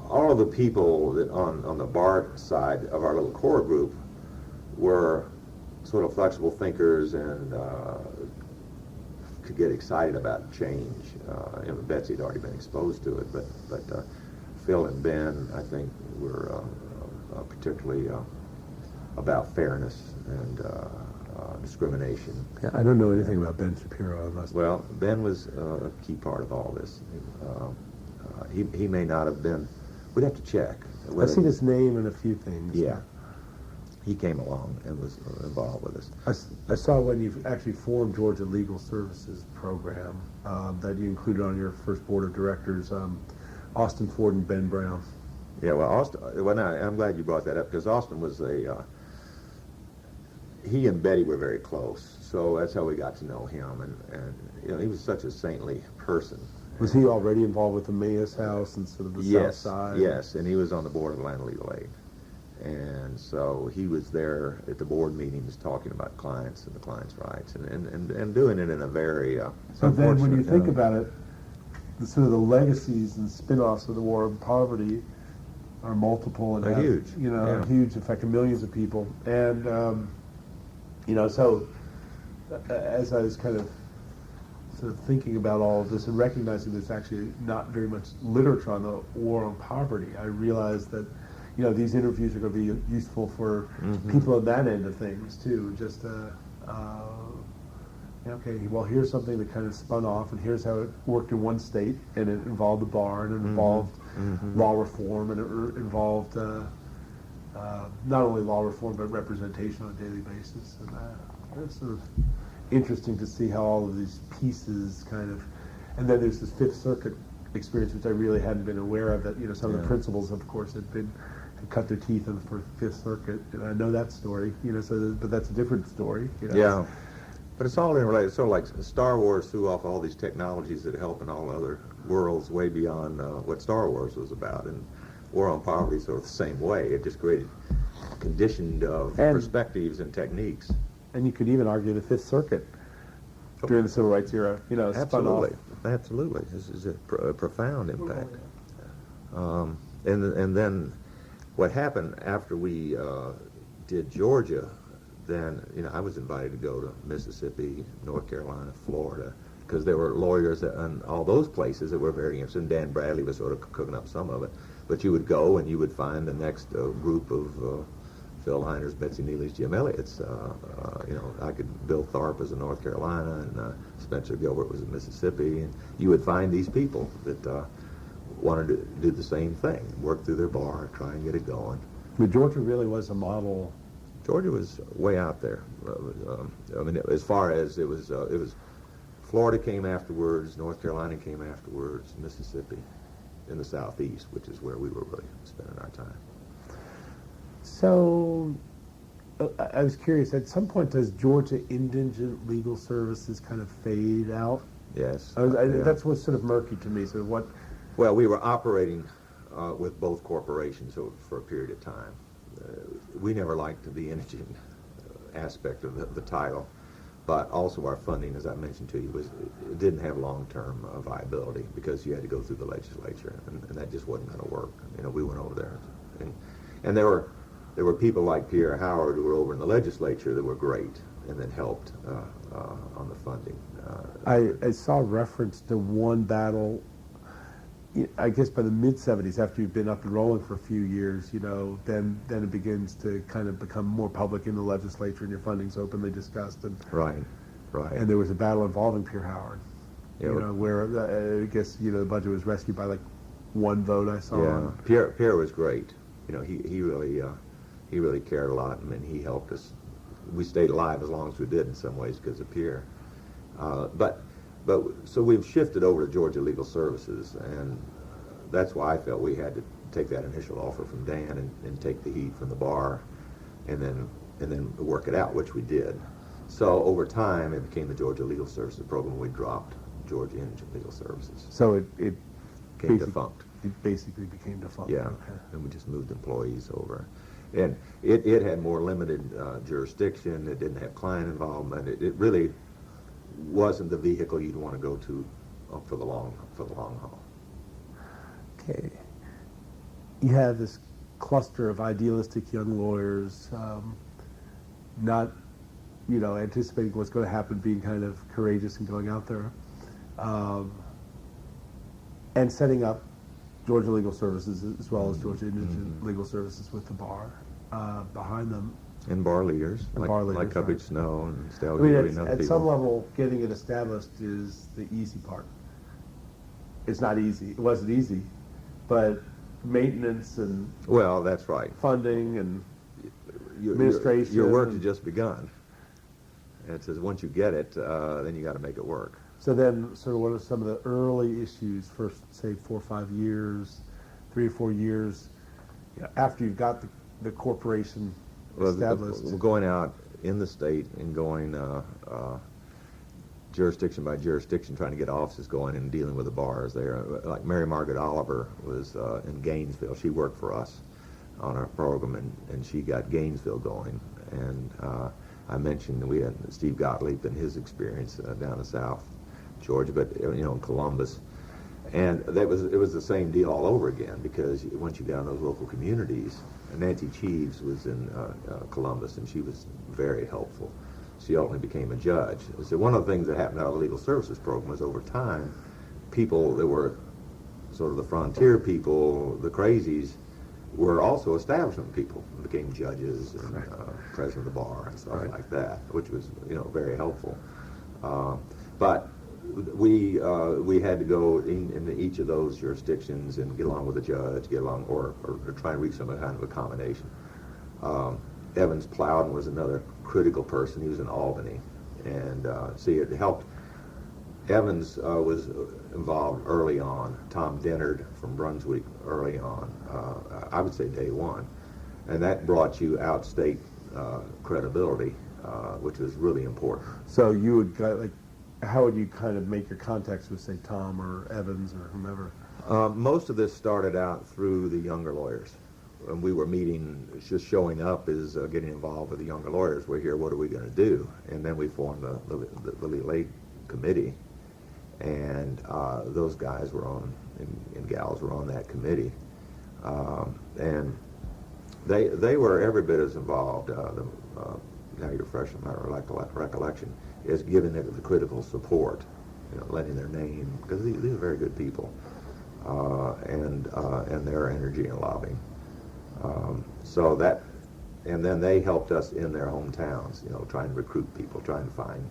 all of the people that on the bar side of our little core group were sort of flexible thinkers and could get excited about change. Betsy had already been exposed to it, but Phil and Ben, I think, were particularly about fairness and discrimination. Yeah, I don't know anything about Ben Shapiro. Well, Ben was a key part of all this. He may not have been. We'd have to check. I've seen his name in a few things. Yeah. He came along and was involved with us. I saw when you actually formed Georgia Legal Services Program that you included on your first board of directors, Austin Ford and Ben Brown. Yeah, well, Austin. Well, now, I'm glad you brought that up because Austin was he and Betty were very close, so that's how we got to know him, and he was such a saintly person. Was he already involved with the Emmaus House and sort of the South Side? Yes, and he was on the board of Atlanta Legal Aid. And so he was there at the board meetings talking about clients and the clients' rights and doing it in a very So then when you think about it, sort of the legacies and spin-offs of the war on poverty are multiple and they're have, huge. Huge, affecting millions of people. And, so as I was kind of sort of thinking about all of this and recognizing there's actually not very much literature on the war on poverty, I realized that these interviews are going to be useful for people on that end of things too. Just okay, well, here's something that kind of spun off, and here's how it worked in one state, and it involved the bar, and it involved law reform, and it involved not only law reform but representation on a daily basis. And it's sort of interesting to see how all of these pieces kind of, and then there's this Fifth Circuit experience, which I really hadn't been aware of. That some of the principals, of course, had cut their teeth in the Fifth Circuit, and I know that story. But that's a different story. Yeah, but it's all interrelated. It's sort of like Star Wars threw off all these technologies that help in all other worlds way beyond what Star Wars was about, and War on Poverty sort of the same way. It just created conditioned perspectives and techniques. And you could even argue the Fifth Circuit during the Civil Rights era, spun off. Absolutely. This is a profound impact. And then what happened after we did Georgia, then I was invited to go to Mississippi, North Carolina, Florida, because there were lawyers in all those places that were very interested. Dan Bradley was sort of cooking up some of it. But you would go and you would find the next group of Phil Heiner's, Betsy Neely's, Jim Elliott's. I could, Bill Tharp was in North Carolina, and Spencer Gilbert was in Mississippi, and you would find these people that wanted to do the same thing, work through their bar, try and get it going. But Georgia really was a model. Georgia was way out there. As far as it was Florida came afterwards, North Carolina came afterwards, Mississippi, in the Southeast, which is where we were really spending our time. So, I was curious, at some point does Georgia indigent legal services kind of fade out? Yes. That's what's sort of murky to me. So what? Well, we were operating with both corporations for a period of time. We never liked the indigent aspect of the title, but also our funding, as I mentioned to you, it didn't have long-term viability because you had to go through the legislature, and that just wasn't going to work. We went over there, and there were people like Pierre Howard who were over in the legislature that were great and that helped on the funding. I saw reference to one battle, I guess by the mid-'70s, after you've been up and rolling for a few years, then it begins to kind of become more public in the legislature, and your funding's openly discussed. And, right. And there was a battle involving Pierre Howard, Yeah, where I guess the budget was rescued by like one vote I saw. Yeah, Pierre was great. He really cared a lot. I mean, he helped us. We stayed alive as long as we did in some ways because of Pierre. But But so we've shifted over to Georgia Legal Services, and that's why I felt we had to take that initial offer from Dan and take the heat from the bar, and then work it out, which we did. So over time, it became the Georgia Legal Services program. We dropped Georgia Legal Services. So it Became defunct. It basically became defunct. Yeah, Okay. and we just moved employees over. And it had more limited jurisdiction. It didn't have client involvement. It really wasn't the vehicle you'd want to go to for the long haul. Okay. You have this cluster of idealistic young lawyers, not, anticipating what's going to happen, being kind of courageous and going out there, and setting up Georgia Legal Services as well as Georgia Indigent Legal Services with the bar behind them. And bar leaders, like Cuppage right. Snow and Stel I mean, Gilly and other at people. some level, getting it established is the easy part. It's not easy. It wasn't easy, but maintenance and Well, that's right. funding and Your- administration. Your work has just begun. And it says once you get it, then you got to make it work. So then, sort of, what are some of the early issues? First, say 4 or 5 years, 3 or 4 years, after you've got the corporation established. We're going out in the state and going jurisdiction by jurisdiction, trying to get offices going and dealing with the bars there. Like Mary Margaret Oliver was in Gainesville. She worked for us on our program, and she got Gainesville going. And I mentioned that we had Steve Gottlieb and his experience down in South Georgia, but in Columbus. And it was the same deal all over again, because once you got in those local communities, Nancy Cheeves was in Columbus, and she was very helpful. She ultimately became a judge. So one of the things that happened out of the legal services program was, over time, people that were sort of the frontier people, the crazies, were also establishment people, became judges and president of the bar and stuff like that, which was very helpful. But we had to go into each of those jurisdictions and get along with the judge, or try and reach some kind of accommodation. Evans Plowden was another critical person. He was in Albany, and see, it helped. Evans was involved early on. Tom Dennard from Brunswick early on. I would say day one, and that brought you outstate credibility, which was really important. So you would how would you kind of make your contacts with, say, Tom or Evans or whomever? Most of this started out through the younger lawyers. When we were meeting, just showing up is getting involved with the younger lawyers. We're here, what are we going to do? And then we formed the legal aid committee, and those guys were on, and gals were on that committee. And they were every bit as involved. Now you're fresh in my recollection, is giving it the critical support, letting their name, because these are very good people, and their energy and lobbying. So that, and then they helped us in their hometowns, trying to recruit people, trying to find.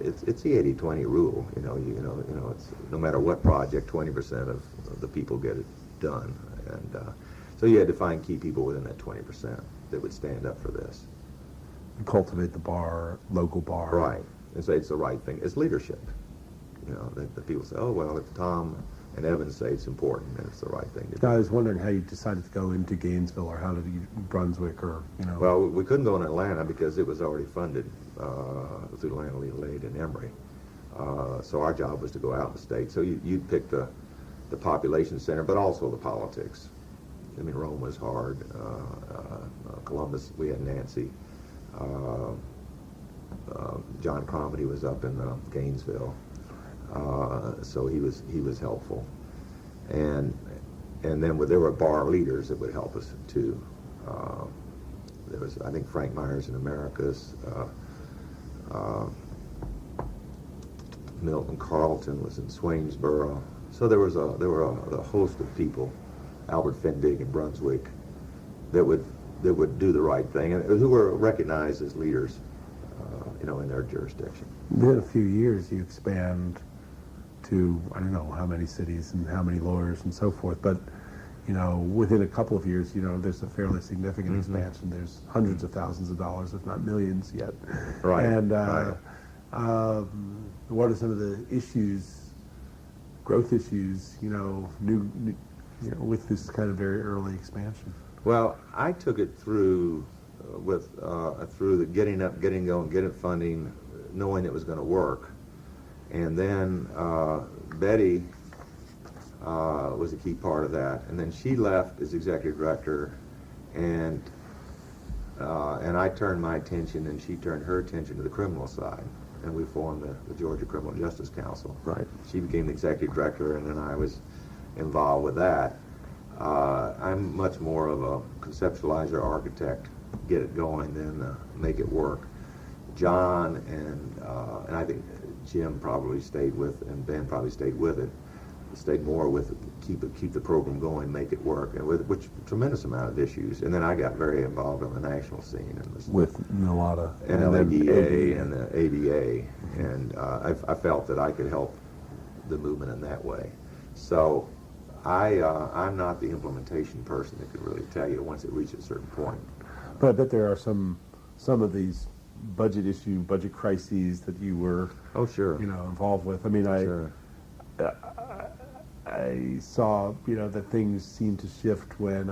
It's the 80-20 rule, it's no matter what project, 20% of the people get it done, and so you had to find key people within that 20% that would stand up for this. Cultivate the bar, local bar. Right, and say it's the right thing. It's leadership. The people say, oh, well, if Tom and Evans say it's important, and it's the right thing to do. I was wondering how you decided to go into Gainesville, or how did you, Brunswick, or, Well, we couldn't go in Atlanta because it was already funded through Atlanta Legal Aid and Emory. So our job was to go out in the state. So you'd pick the population center, but also the politics. I mean, Rome was hard. Columbus, we had Nancy. John Cromedy was up in Gainesville, so he was helpful, and then there were bar leaders that would help us too. There was, I think, Frank Myers in Americus. Milton Carlton was in Swainsboro. So there were a host of people, Albert Fendig in Brunswick, that would do the right thing, and who were recognized as leaders, in their jurisdiction. Within a few years, you expand to, I don't know how many cities and how many lawyers and so forth, but within a couple of years, there's a fairly significant expansion. There's hundreds of thousands of dollars, if not millions yet. Right. And right. What are some of the issues, growth issues, with this kind of very early expansion? Well, I took it through through the getting going, getting funding, knowing it was going to work, and then Betty was a key part of that, and then she left as executive director, and I turned my attention, and she turned her attention to the criminal side, and we formed the Georgia Criminal Justice Council. Right. She became the executive director, and then I was involved with that. I'm much more of a conceptualizer, architect, get it going, than make it work. John and I think Jim probably stayed with, and Ben probably stayed with it. Stayed more with keep the program going, make it work, and with which tremendous amount of issues. And then I got very involved on the national scene and with a lot of NLADA and the ABA, and I felt that I could help the movement in that way. So I'm not the implementation person that could really tell you once it reaches a certain point. But I bet there are some of these budget crises that you were sure, involved with. I mean, sure. I saw, that things seemed to shift when,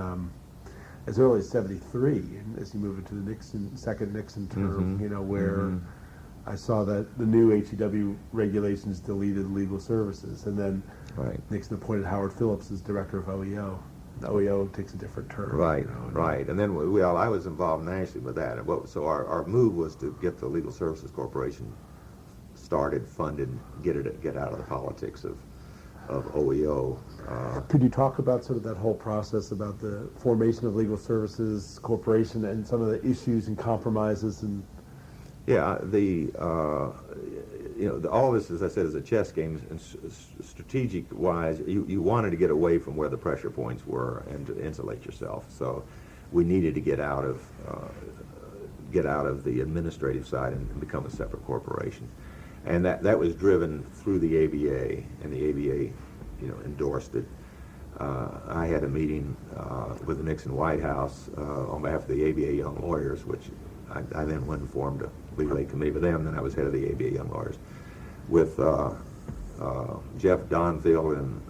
as early as '73, as you move into the second Nixon term, where I saw that the new HEW regulations deleted legal services, and then Nixon appointed Howard Phillips as director of OEO. The OEO takes a different turn. Right, right. And then, I was involved nationally with that. So our move was to get the Legal Services Corporation started, funded, get out of the politics of OEO. Could you talk about sort of that whole process about the formation of Legal Services Corporation and some of the issues and compromises and? Yeah, all this, as I said, is a chess game, and strategic-wise, you wanted to get away from where the pressure points were and to insulate yourself. So we needed to get out of the administrative side and become a separate corporation. And that was driven through the ABA, and the ABA, endorsed it. I had a meeting with the Nixon White House on behalf of the ABA Young Lawyers, which I then went and formed a legal aid committee with them. Then I was head of the ABA Young Lawyers with Jeff Donfield and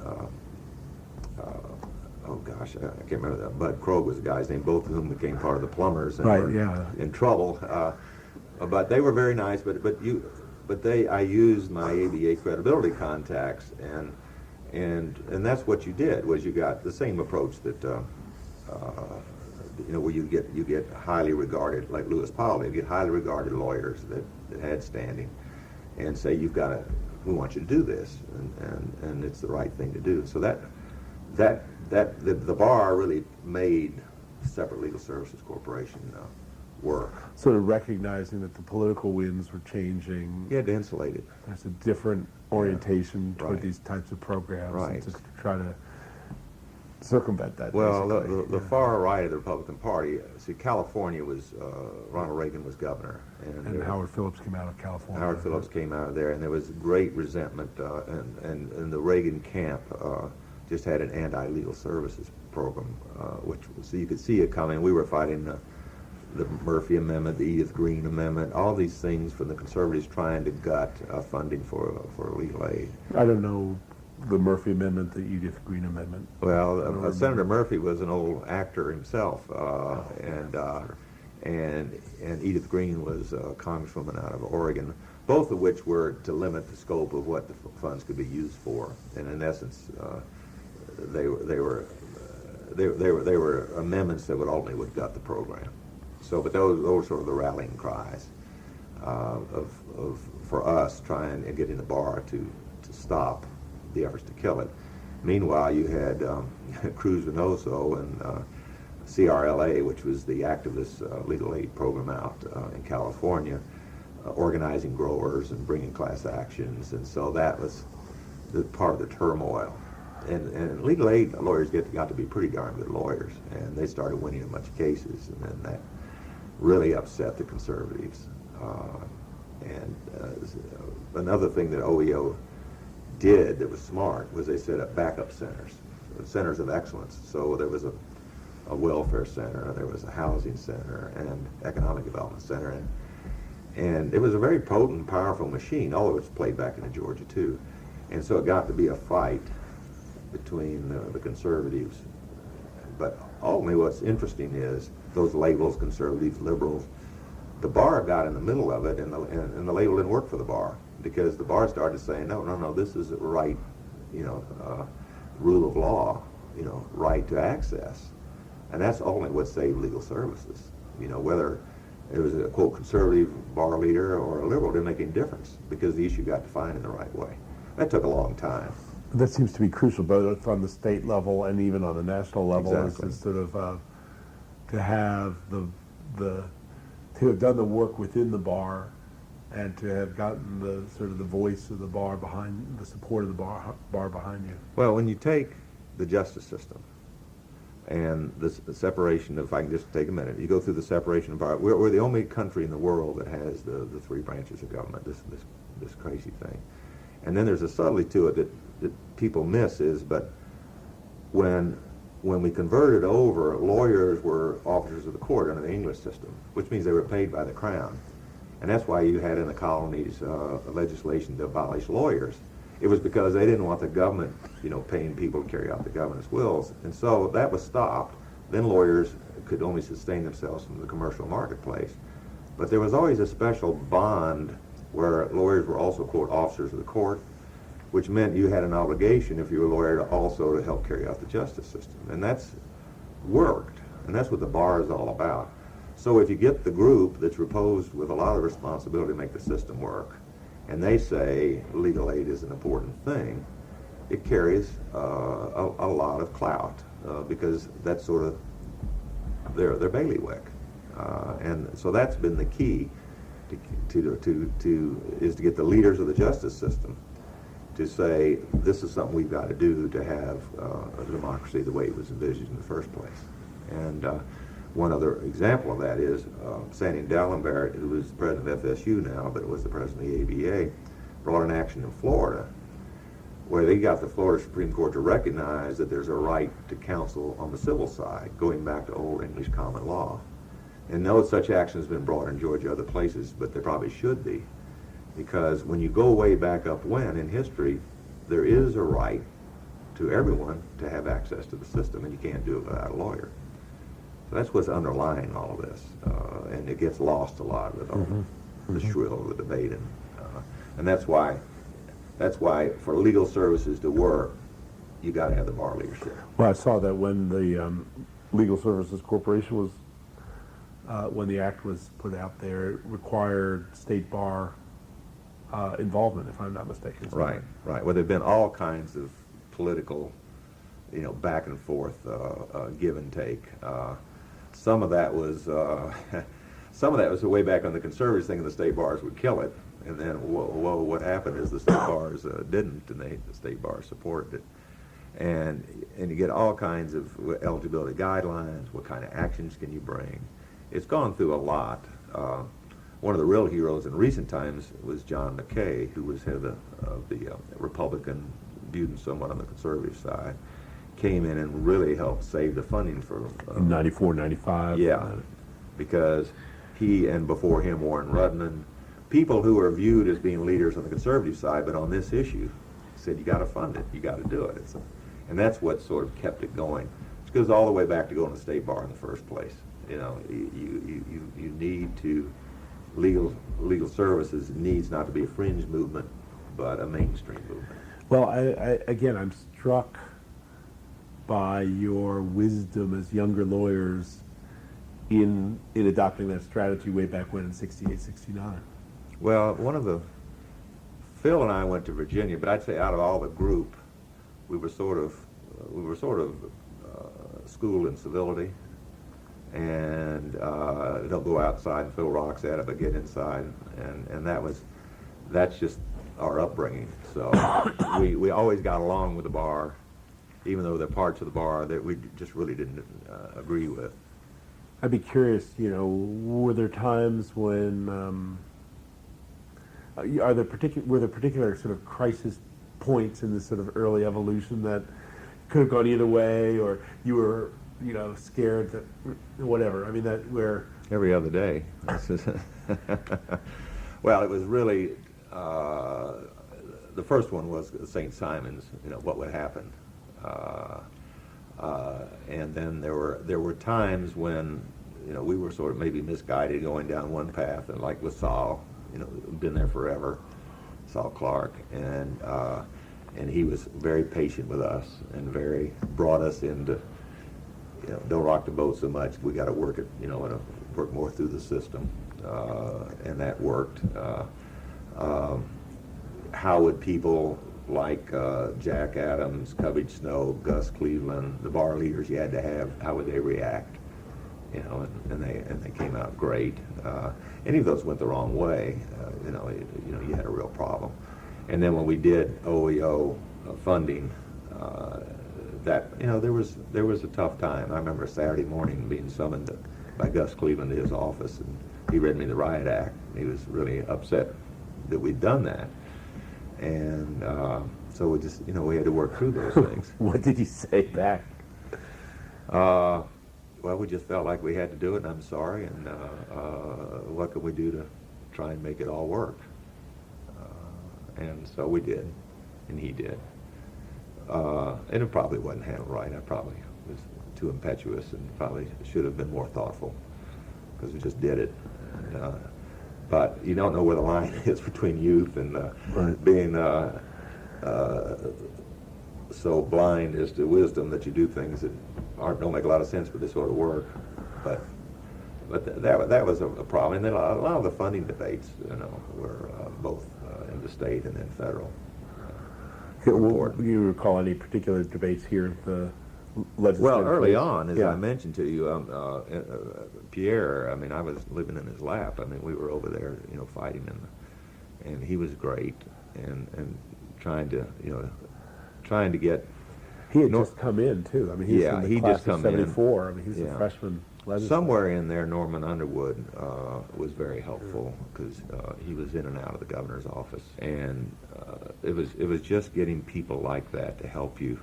I can't remember that. Bud Krogh was the guy's name. Both of whom became part of the plumbers and were in trouble. But they were very nice. I used my ABA credibility contacts, and that's what you did, was you got the same approach that where you get highly regarded, like Lewis Powell, you get highly regarded lawyers that had standing, and say we want you to do this, and it's the right thing to do. So the bar really made separate Legal Services Corporation work. Sort of recognizing that the political winds were changing. You had to insulate it. There's a different orientation toward these types of programs. Right. Just to try to circumvent that. Well, the far right of the Republican Party, California was, Ronald Reagan was governor. And Howard Phillips came out of California. Howard Phillips came out of there, and there was great resentment, and the Reagan camp just had an anti-legal services program, so you could see it coming. We were fighting the Murphy Amendment, the Edith Green Amendment, all these things from the conservatives trying to gut funding for legal aid. I don't know the Murphy Amendment, the Edith Green Amendment. Well, Senator Murphy was an old actor himself, and Edith Green was a congresswoman out of Oregon, both of which were to limit the scope of what the funds could be used for. And in essence, they were amendments that would ultimately would gut the program. So, but those were sort of the rallying cries for us trying and getting the bar to stop the efforts to kill it. Meanwhile, you had Cruz Venoso and CRLA, which was the activist legal aid program out in California, organizing growers and bringing class actions, and so that was the part of the turmoil. And legal aid lawyers got to be pretty darn good lawyers, and they started winning a bunch of cases, and then that really upset the conservatives. Another thing that OEO did that was smart was they set up backup centers of excellence. So there was a welfare center, there was a housing center, and economic development center, And it was a very potent, powerful machine. All of it's played back into Georgia too. And so it got to be a fight between the conservatives. But ultimately what's interesting is those labels, conservatives, liberals, the bar got in the middle of it, and the label didn't work for the bar, because the bar started saying, no, this is a right, rule of law, right to access. And that's only what saved legal services. Whether it was a, quote, conservative bar leader or a liberal didn't make any difference, because the issue got defined in the right way. That took a long time. That seems to be crucial, both on the state level and even on the national level, Exactly. is to sort of to have to have done the work within the bar, and to have gotten the sort of the voice of the bar behind, the support of the bar behind you. Well, when you take the justice system and the separation of, if I can just take a minute, you go through the separation of power. We're the only country in the world that has the three branches of government, this crazy thing. And then there's a subtlety to it that people miss is, but when we converted over, lawyers were officers of the court under the English system, which means they were paid by the crown. And that's why you had in the colonies legislation to abolish lawyers. It was because they didn't want the government, paying people to carry out the government's wills. And so that was stopped. Then lawyers could only sustain themselves from the commercial marketplace. But there was always a special bond where lawyers were also, quote, officers of the court, which meant you had an obligation, if you were a lawyer, to also to help carry out the justice system. And that's worked, and that's what the bar is all about. So if you get the group that's reposed with a lot of responsibility to make the system work, and they say legal aid is an important thing, it carries a lot of clout, because that's sort of their bailiwick. And so that's been the key is to get the leaders of the justice system to say, this is something we've got to do to have a democracy the way it was envisioned in the first place. And one other example of that is Sandy Dallenberg, who was the president of FSU now, but was the president of the ABA, brought an action in Florida where they got the Florida Supreme Court to recognize that there's a right to counsel on the civil side, going back to old English common law. And no such action has been brought in Georgia or other places, but there probably should be. Because when you go way back up when in history, there is a right to everyone to have access to the system, and you can't do it without a lawyer. So that's what's underlying all of this, and it gets lost a lot with all the shrill of the debate, and that's why for legal services to work, you got to have the bar leadership. Well, I saw that when the Legal Services Corporation was, when the act was put out there, it required state bar involvement, if I'm not mistaken. Right. Well, there've been all kinds of political, back and forth, give and take. Some of that was the way back on the conservatives thinking the state bars would kill it, and then whoa, what happened is the state bars didn't, and the state bars supported it. And you get all kinds of eligibility guidelines. What kind of actions can you bring? It's gone through a lot. One of the real heroes in recent times was John McKay, who was head of the Republican, viewed somewhat on the conservative side, came in and really helped save the funding for... 94, 95. Yeah, because he, and before him, Warren Rudman, people who are viewed as being leaders on the conservative side, but on this issue, said, you got to fund it, you got to do it. And that's what sort of kept it going. It goes all the way back to going to the state bar in the first place. You need to... Legal services needs not to be a fringe movement, but a mainstream movement. Well, again, I'm struck by your wisdom as younger lawyers in adopting that strategy way back when in 68, 69. Well, Phil and I went to Virginia, but I'd say out of all the group, we were sort of schooled in civility. And they'll go outside and throw rocks at it, but get inside, and that's just our upbringing. So we always got along with the bar, even though there are parts of the bar that we just really didn't agree with. I'd be curious, were there times when were there particular sort of crisis points in this sort of early evolution that could have gone either way, or you were scared that whatever? I mean, that where every other day. Well, it was really, the first one was St. Simon's, what would happen. And then there were times when, we were sort of maybe misguided going down one path, and like with Saul, been there forever, Saul Clark, and he was very patient with us and brought us into, don't rock the boat so much. We got to work it, and work more through the system, and that worked. How would people like Jack Adams, Covey Snow, Gus Cleveland, the bar leaders you had to have, how would they react? And they came out great. Any of those went the wrong way, you had a real problem. And then when we did OEO funding, that there was a tough time. I remember a Saturday morning being summoned by Gus Cleveland to his office, and he read me the riot act. He was really upset that we'd done that, and so we just we had to work through those things. What did you say back? Well, we just felt like we had to do it, and I'm sorry, and what could we do to try and make it all work? And so we did, and he did. And it probably wasn't handled right. I probably was too impetuous and probably should have been more thoughtful, because we just did it. And, but you don't know where the line is between youth and right. being so blind as to wisdom that you do things that don't make a lot of sense, but they sort of work. But that was a problem. And then a lot of the funding debates, were both in the state and then federal. Well, do you recall any particular debates here at the legislature? Well, early on, as yeah. I mentioned to you, Pierre, I was living in his lap. We were over there, fighting, and he was great, and trying to get. He had just come in too. He was in the class just come of '74. He was yeah. a freshman legislator. Somewhere in there, Norman Underwood was very helpful, because he was in and out of the governor's office, and it was just getting people like that to help you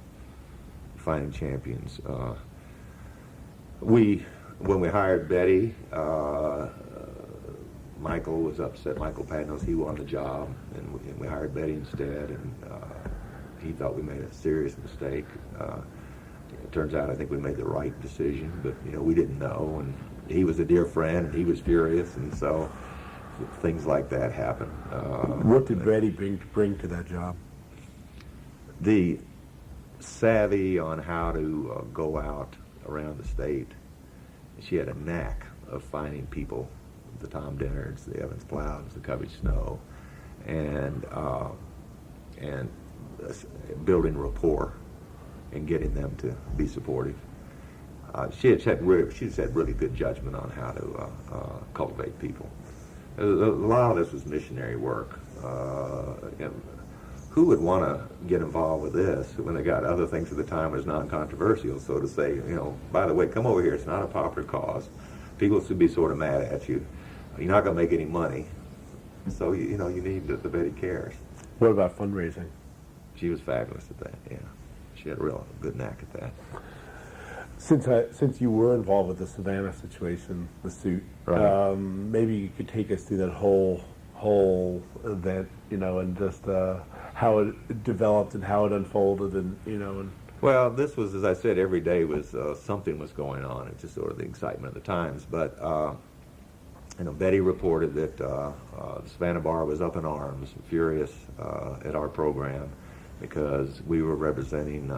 find champions. When we hired Betty, Michael was upset. Michael Padnos, he won the job, and we hired Betty instead, and he thought we made a serious mistake. It turns out I think we made the right decision, but we didn't know, and he was a dear friend, and he was furious, and so things like that happen. What did Betty bring to that job? The savvy on how to go out around the state. She had a knack of finding people, the Tom Dinards, the Evans Plouds, the Covey Snow, and building rapport and getting them to be supportive. She's had really good judgment on how to cultivate people. A lot of this was missionary work. Who would want to get involved with this when they got other things at the time was non-controversial? So to say, by the way, come over here. It's not a popular cause. People should be sort of mad at you. You're not going to make any money. So you need the Betty cares. What about fundraising? She was fabulous at that. Yeah, she had a real good knack at that. Since you were involved with the Savannah situation, the suit, Right. Maybe you could take us through that whole event, and just how it developed and how it unfolded, and. Well, this was, as I said, every day was something was going on. It's just sort of the excitement of the times. But Betty reported that the Savannah Bar was up in arms, furious at our program, because we were representing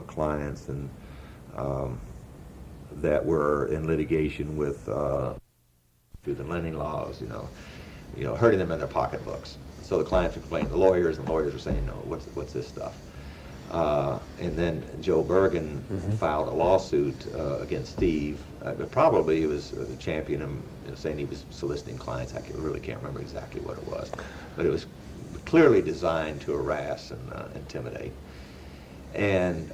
clients and that were in litigation with through the lending laws, hurting them in their pocketbooks. So the clients were complaining to the lawyers, and the lawyers were saying, "No, what's this stuff?" And then Joe Bergen filed a lawsuit against Steve. Probably he was championing him, saying he was soliciting clients. I really can't remember exactly what it was, but it was clearly designed to harass and intimidate. And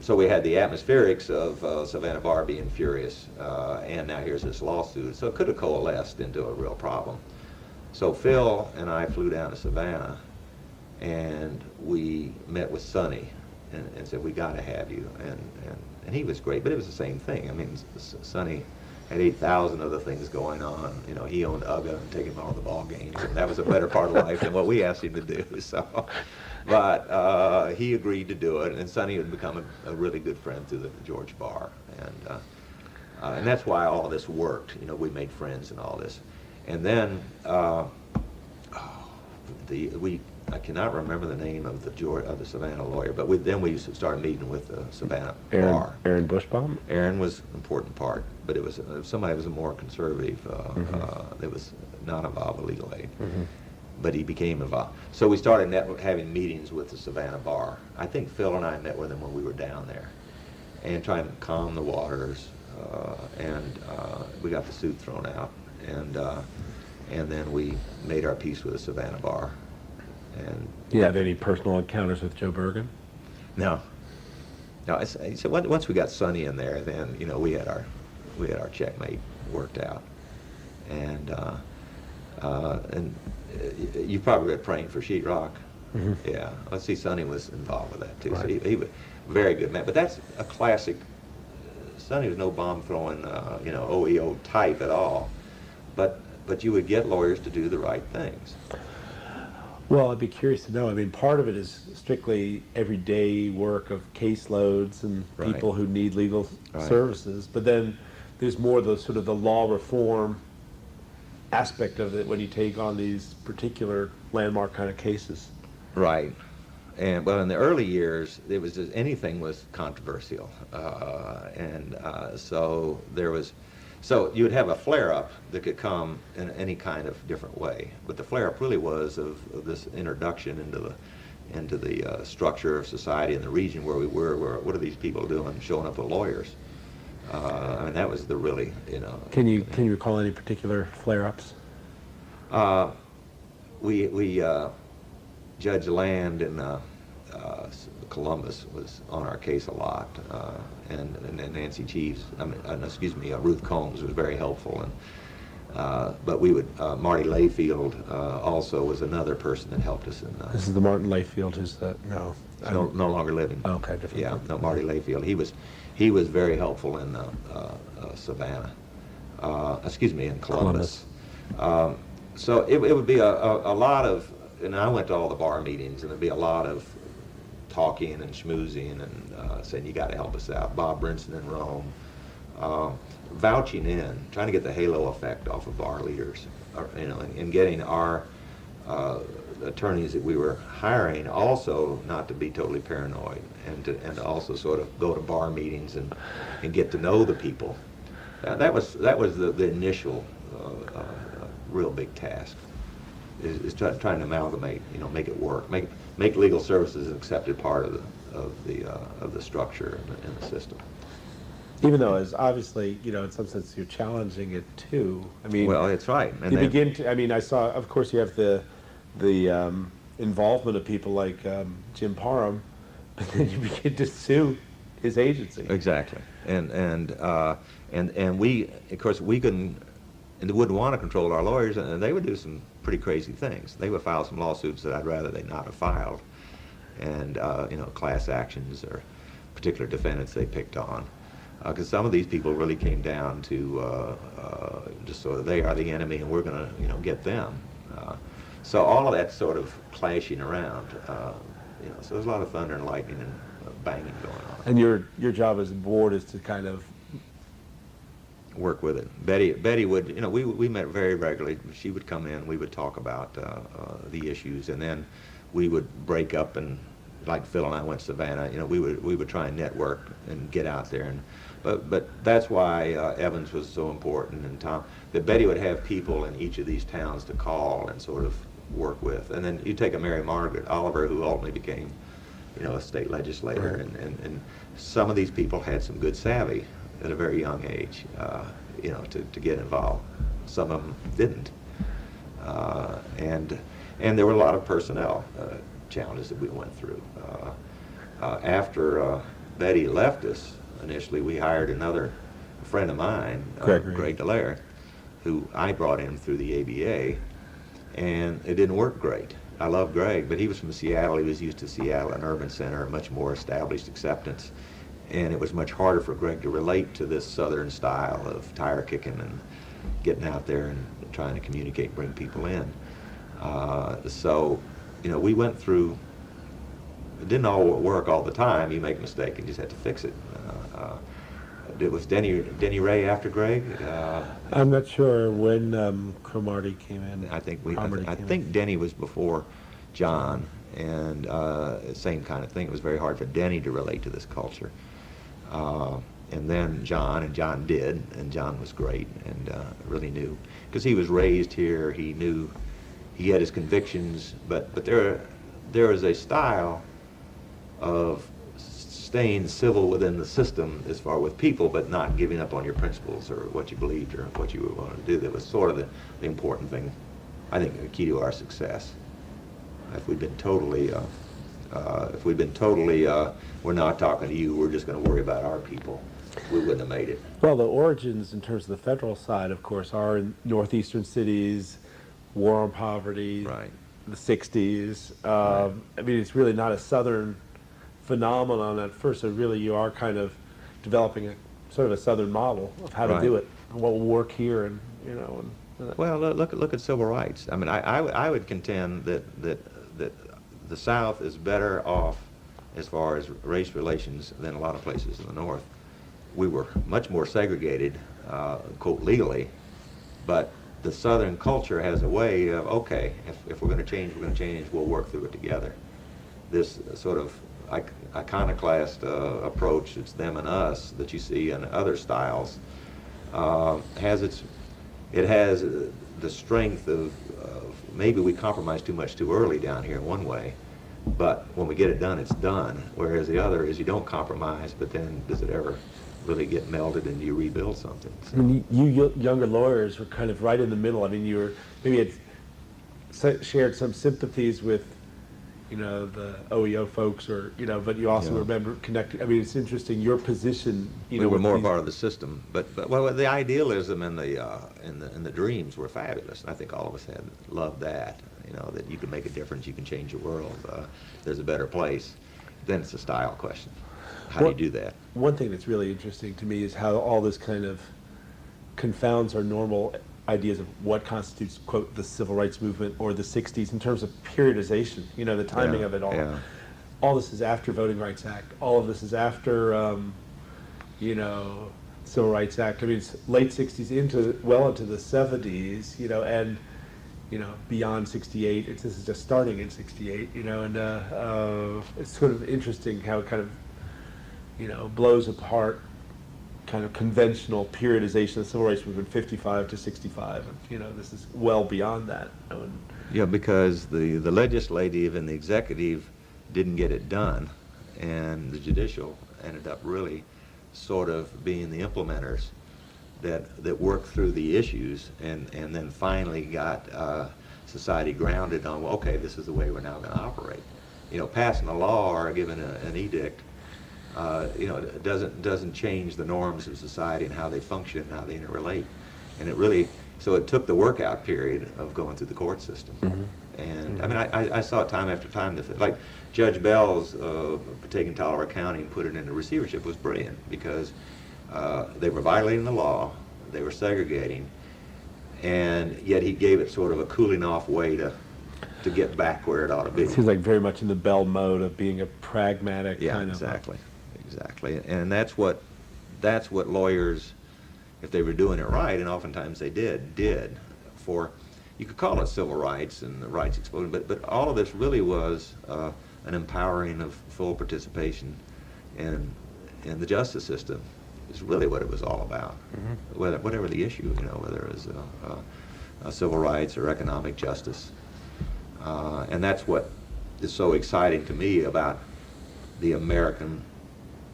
so we had the atmospherics of Savannah Bar being furious, and now here's this lawsuit. So it could have coalesced into a real problem. So Phil and I flew down to Savannah, and we met with Sonny and said, "We got to have you." And he was great, but it was the same thing. Sonny had 8,000 other things going on. You know, he owned UGA and taking him all the ball games, and that was a better part of life than what we asked him to do. So, but he agreed to do it, and Sonny had become a really good friend through the George Bar, and that's why all of this worked. You know, we made friends and all this, and then I cannot remember the name of the Savannah lawyer, but then we used to start meeting with the Savannah Bar. Aaron Bushbaum? Aaron was an important part, but it was somebody who was a more conservative. That was not involved with legal aid, but he became involved. So we started having meetings with the Savannah Bar. I think Phil and I met with him when we were down there, and trying to calm the waters. And we got the suit thrown out, and then we made our peace with the Savannah Bar. And You had any personal encounters with Joe Bergen? no. So once we got Sonny in there, then we had our checkmate worked out, and you probably read Praying for Sheetrock. Yeah, let's see, Sonny was involved with that too. Right. So he was a very good man. But that's a classic. Sonny was no bomb throwing, OEO type at all, but you would get lawyers to do the right things. Well, I'd be curious to know. I mean, part of it is strictly everyday work of caseloads and Right. people who need legal Right. services, but then there's more the sort of the law reform aspect of it when you take on these particular landmark kind of cases. Right. And well, in the early years, it was just anything was controversial, so there was. So you would have a flare-up that could come in any kind of different way, but the flare-up really was of this introduction into the structure of society in the region where we were. Where what are these people doing, showing up with lawyers? I mean, that was the really, Can you recall any particular flare-ups? We Judge Land in Columbus was on our case a lot, and Nancy Cheeves, Ruth Combs was very helpful, but we would Marty Layfield also was another person that helped us in. This is the Martin Layfield who's No longer living. Okay, different. Yeah, no, Marty Layfield. He was very helpful in Savannah. In Columbus. So it would be a lot of, and I went to all the bar meetings, and there'd be a lot of talking and schmoozing and saying, you got to help us out. Bob Brinson in Rome, vouching in, trying to get the halo effect off of our leaders, and getting our attorneys that we were hiring also not to be totally paranoid, and to also sort of go to bar meetings and get to know the people. That was the initial real big task. Is trying to amalgamate, make it work, make legal services an accepted part of the structure and the system. Even though, as obviously, in some sense, you're challenging it too. I mean, Well, it's right. And you then- begin to. I mean, I saw. Of course, you have the involvement of people like Jim Parham, but then you begin to sue his agency. Exactly, and we, of course, we couldn't. And they wouldn't want to control our lawyers, and they would do some pretty crazy things. They would file some lawsuits that I'd rather they not have filed, and class actions or particular defendants they picked on, because some of these people really came down to just sort of they are the enemy and we're going to get them. So all of that sort of clashing around, so there's a lot of thunder and lightning and banging going on. And your job as a board is to kind of Work with it. Betty would, we met very regularly. She would come in, we would talk about the issues, and then we would break up, and like Phil and I went to Savannah, we would try and network and get out there, but that's why Evans was so important, and Tom, that Betty would have people in each of these towns to call and sort of work with. And then you take a Mary Margaret Oliver, who ultimately became, a state legislator, and some of these people had some good savvy at a very young age, to get involved. Some of them didn't, and there were a lot of personnel challenges that we went through. After Betty left us, initially we hired another friend of mine, Greg Dallaire, who I brought in through the ABA, and it didn't work great. I love Greg, but he was from Seattle. He was used to Seattle, an urban center, a much more established acceptance. and it was much harder for Greg to relate to this Southern style of tire kicking and getting out there and trying to communicate, bring people in. So, we went through. It didn't all work all the time. You make a mistake and you just had to fix it. It was Denny Ray after Greg. I'm not sure when Cromartie came in. I think Denny was before John, and same kind of thing. It was very hard for Denny to relate to this culture. And then John did, and John was great, and really knew, because he was raised here. He knew, he had his convictions, but there is a style of staying civil within the system as far with people, but not giving up on your principles or what you believed or what you were going to do. That was sort of the important thing, I think, the key to our success. If we'd been totally, we're not talking to you, we're just going to worry about our people, we wouldn't have made it. Well, the origins in terms of the federal side, of course, are in northeastern cities, war on poverty, Right. the 60s. Right. I mean, it's really not a Southern phenomenon at first. So really, you are kind of developing a sort of a Southern model of how to Right. do it, and what will work here, and Well, look at civil rights. I mean, I would contend that the South is better off as far as race relations than a lot of places in the North. We were much more segregated, quote, legally, but the Southern culture has a way of, okay, if we're going to change, we'll work through it together. This sort of iconoclast approach, it's them and us, that you see in other styles, has the strength of maybe we compromise too much too early down here in one way, but when we get it done, it's done. Whereas the other is you don't compromise, but then does it ever really get melded and you rebuild something? I mean, you younger lawyers were kind of right in the middle. I mean, you were maybe had shared some sympathies with, the OEO folks, or but you also Yeah. remember connecting. I mean, it's interesting your position. We were with more these- part of the system, but well, the idealism and the dreams were fabulous. And I think all of us had loved that. That you can make a difference, you can change the world. There's a better place. Then it's a style question. How do you do that? One thing that's really interesting to me is how all this kind of confounds our normal ideas of what constitutes, quote, the civil rights movement or the 60s in terms of periodization, the timing Yeah, of it all. yeah. All this is after Voting Rights Act. All of this is after, Civil Rights Act. I mean, it's late 60s into the 70s, and, beyond 68. This is just starting in 68, and it's sort of interesting how it kind of, blows apart kind of conventional periodization of the civil rights movement, 55 to 65, and this is well beyond that. Yeah, because the legislative and the executive didn't get it done, and the judicial ended up really sort of being the implementers that worked through the issues, and then finally got society grounded on, well, okay, this is the way we're now going to operate. Passing a law or giving an edict, it doesn't change the norms of society and how they function and how they interrelate. And it took the workout period of going through the court system. Mm-hmm. And I mean, I saw it time after time, like Judge Bell's taking Colorado County and put it into receivership was brilliant, because they were violating the law, they were segregating, and yet he gave it sort of a cooling off way to get back where it ought to be. It seems like very much in the Bell mode of being a pragmatic Yeah, kind exactly. And that's what lawyers, if they were doing it right, and oftentimes they did for, you could call it civil rights and the rights explosion, but all of this really was an empowering of full participation in the justice system is really what it was all about. Mm-hmm. Whatever the issue, whether it was civil rights or economic justice. And that's what is so exciting to me about the American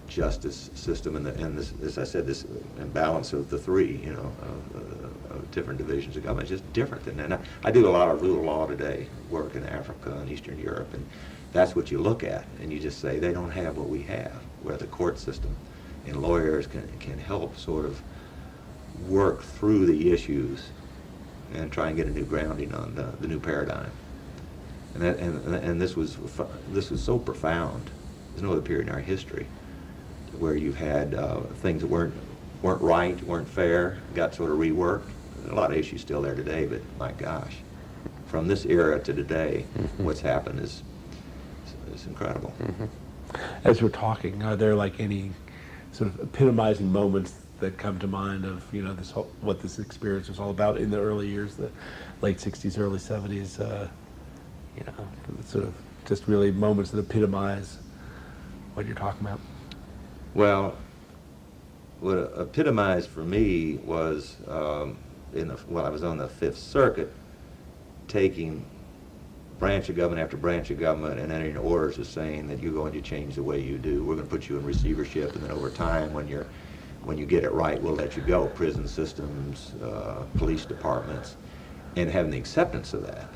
justice system and this, as I said, this imbalance of the three, of different divisions of government. It's just different. And I do a lot of rule of law today, work in Africa and Eastern Europe, and that's what you look at, and you just say they don't have what we have, where the court system and lawyers can help sort of work through the issues and try and get a new grounding on the new paradigm. And this was so profound. There's no other period in our history where you've had things that weren't right, weren't fair, got sort of reworked. A lot of issues still there today, but my gosh, from this era to today, what's happened is incredible. As we're talking, are there like any sort of epitomizing moments that come to mind of, you know, this whole, what this experience was all about in the early years, the late 60s, early 70s, you know, sort of just really moments that epitomize what you're talking about? Well, what epitomized for me was when I was on the Fifth Circuit, taking branch of government after branch of government and entering orders of saying that you're going to change the way you do. We're going to put you in receivership, and then over time, when you get it right, we'll let you go. Prison systems, police departments, and having the acceptance of that,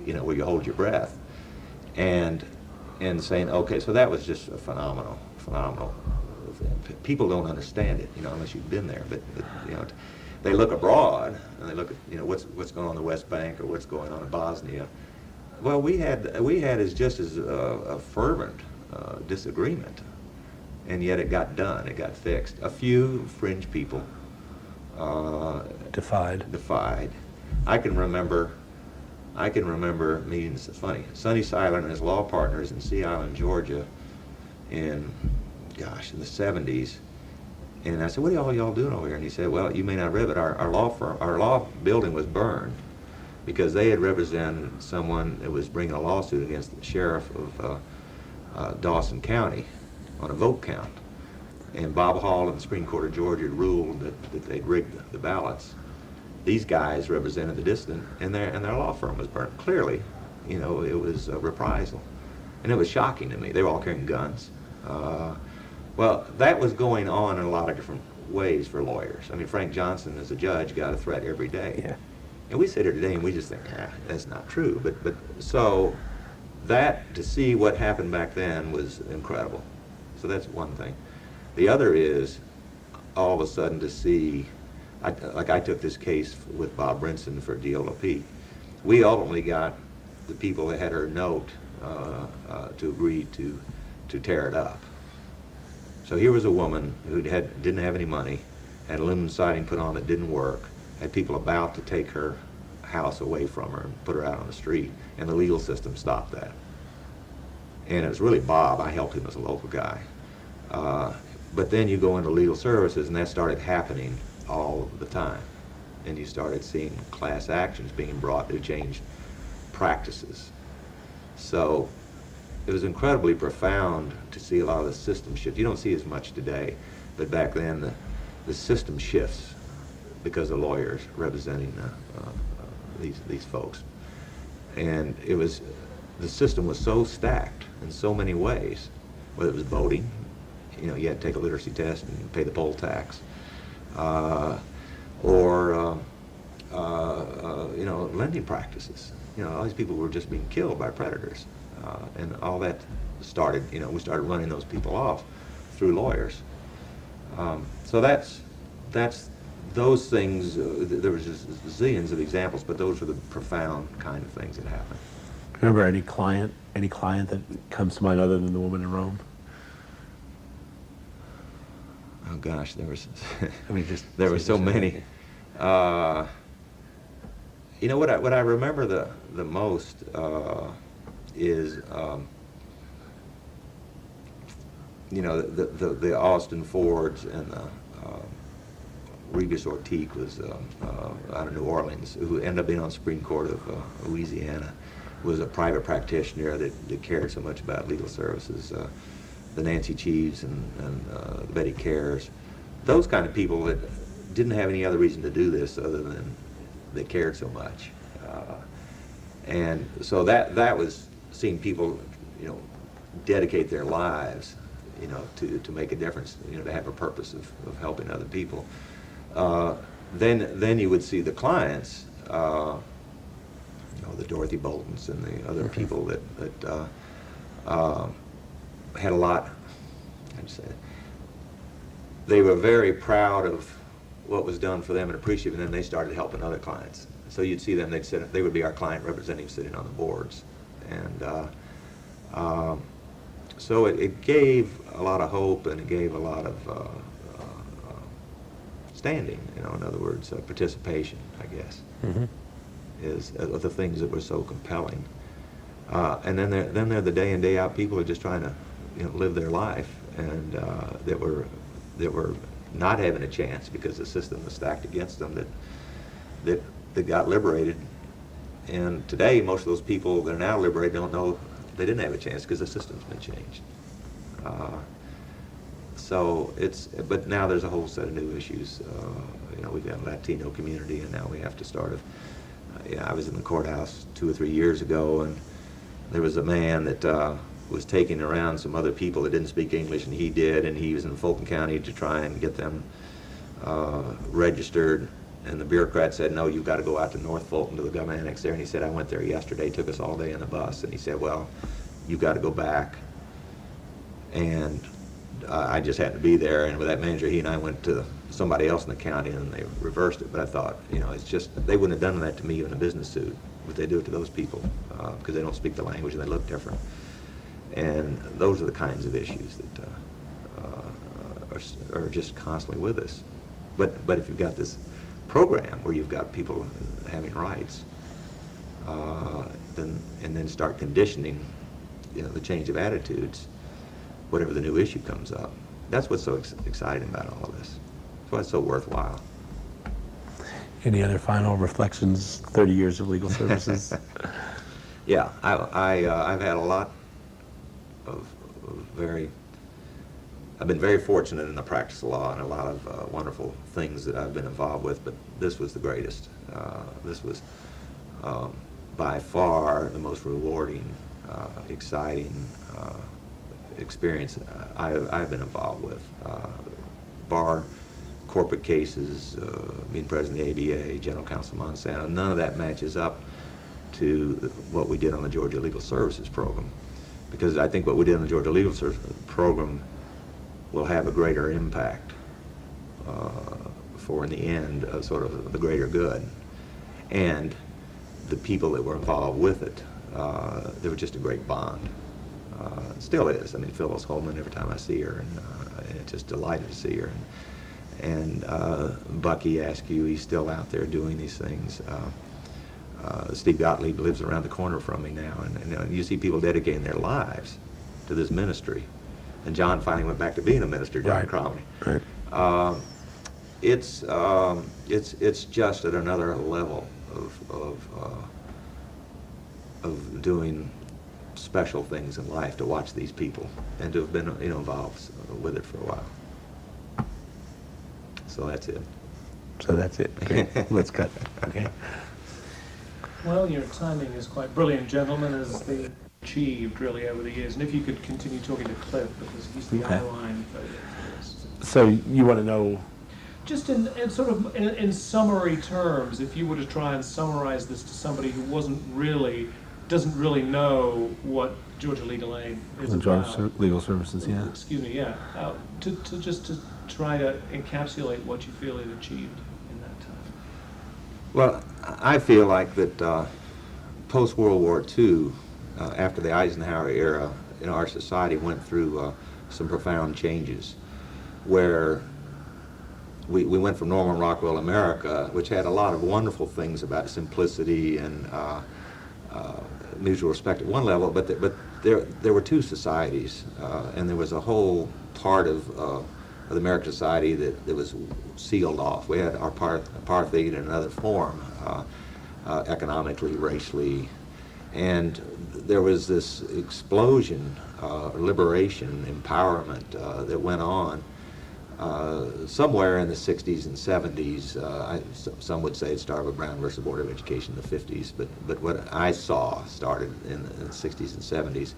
you know, where you hold your breath, and saying, okay, so that was just a phenomenal. People don't understand it, you know, unless you've been there. But you know, they look abroad and they look at, you know, what's going on in the West Bank or what's going on in Bosnia. Well, we had as just as a fervent disagreement, and yet it got done. It got fixed. A few fringe people defied. I can remember meetings. It's funny. Sonny Seiler and his law partners in Sea Island, Georgia, in the 70s. And I said, what are y'all doing over here? And he said, well, you may not have read it, our law building was burned because they had represented someone that was bringing a lawsuit against the sheriff of Dawson County on a vote count. And Bob Hall and the Supreme Court of Georgia had ruled that they'd rigged the ballots. These guys represented the dissident, and their law firm was burned. Clearly, you know, it was a reprisal. And it was shocking to me. They were all carrying guns. Well, that was going on in a lot of different ways for lawyers. I mean, Frank Johnson, as a judge, got a threat every day. Yeah. And we sit here today and we just think, that's not true. But so that, to see what happened back then was incredible. So that's one thing. The other is, all of a sudden to see, I took this case with Bob Brinson for DLOP. We ultimately got the people that had her note to agree to tear it up. So here was a woman who didn't have any money, had aluminum siding put on that didn't work, had people about to take her house away from her and put her out on the street, and the legal system stopped that. And it was really Bob. I helped him as a local guy. But then you go into legal services, and that started happening all the time. And you started seeing class actions being brought to change practices. So it was incredibly profound to see a lot of the system shift. You don't see as much today, but back then the system shifts because of lawyers representing these folks. And the system was so stacked in so many ways, whether it was voting, you know, you had to take a literacy test and pay the poll tax, or you know, lending practices. You know, all these people were just being killed by predators. And all that started, you know, we started running those people off through lawyers. So that's those things. There was just zillions of examples, but those were the profound kind of things that happened. Remember any client that comes to mind other than the woman in Rome? Oh gosh, there was. I mean, just there were so many. You know what I remember the most is you know, the Austin Fords and the Regas Ortiz was out of New Orleans, who ended up being on the Supreme Court of Louisiana, was a private practitioner that cared so much about legal services. The Nancy Cheeves and the Betty Cares, those kind of people that didn't have any other reason to do this other than they cared so much. And so that was seeing people, you know, dedicate their lives, you know, to make a difference, you know, to have a purpose of helping other people. Then you would see the clients, you know, the Dorothy Boltons and the other people that had a lot. I'd say they were very proud of what was done for them and appreciative, and then they started helping other clients. So you'd see them; they would be our client representative sitting on the boards, and so it gave a lot of hope, and it gave a lot of standing. In other words, participation, I guess, is the things that were so compelling. And then there are the day in day out people who are just trying to live their life, and that were not having a chance because the system was stacked against them, that got liberated. And today, most of those people that are now liberated don't know they didn't have a chance because the system's been changed. But now there's a whole set of new issues. We've got a Latino community, and now we have to start. I was in the courthouse 2 or 3 years ago, and there was a man that was taking around some other people that didn't speak English, and he did, and he was in Fulton County to try and get them registered. And the bureaucrat said, no, you've got to go out to North Fulton to the government annex there. And he said, I went there yesterday, took us all day in the bus. And he said, well, you've got to go back. And I just happened to be there, and with that manager, he and I went to somebody else in the county, and they reversed it. But I thought, it's just, they wouldn't have done that to me in a business suit, but they do it to those people because they don't speak the language and they look different. And those are the kinds of issues that are just constantly with us. But if you've got this program where you've got people having rights, then start conditioning, the change of attitudes, whatever the new issue comes up. That's what's so exciting about all of this. That's why it's so worthwhile. Any other final reflections? 30 years of legal services. Yeah, I've had a lot of I've been very fortunate in the practice of law, and a lot of wonderful things that I've been involved with, but this was the greatest. This was by far the most rewarding, exciting experience I've been involved with. Bar, corporate cases, being president of the ABA, general counsel Monsanto, none of that matches up to what we did on the Georgia Legal Services program. Because I think what we did on the Georgia Legal Services program will have a greater impact for, in the end, sort of the greater good. And the people that were involved with it, there was just a great bond. Still is. I mean, Phyllis Holman, every time I see her, and it's just delighted to see her. And Bucky Askew, he's still out there doing these things. Steve Gottlieb lives around the corner from me now, and you see people dedicating their lives to this ministry. And John finally went back to being a minister, John Cromley. Right. It's just at another level of doing special things in life to watch these people and to have been involved with it for a while. So that's it. So that's it. Okay. Let's cut. Okay. Well, your timing is quite brilliant, gentlemen, as they achieved really over the years. And if you could continue talking to Cliff, because he's the outline for this. So you want to know? Just in sort of in summary terms, if you were to try and summarize this to somebody who doesn't really know what Georgia Legal Aid is about. Georgia Legal Services, yeah. Excuse me, yeah. To try to encapsulate what you feel it achieved in that time. Well, I feel like that post-World War II, after the Eisenhower era, our society went through some profound changes, where we went from Norman Rockwell America, which had a lot of wonderful things about simplicity and mutual respect at one level, but there were two societies, and there was a whole part of the American society that was sealed off. We had our apartheid in another form, economically, racially, and there was this explosion, liberation, empowerment that went on somewhere in the 60s and 70s. Some would say it started with Brown versus Board of Education in the 50s, but what I saw started in the 60s and 70s.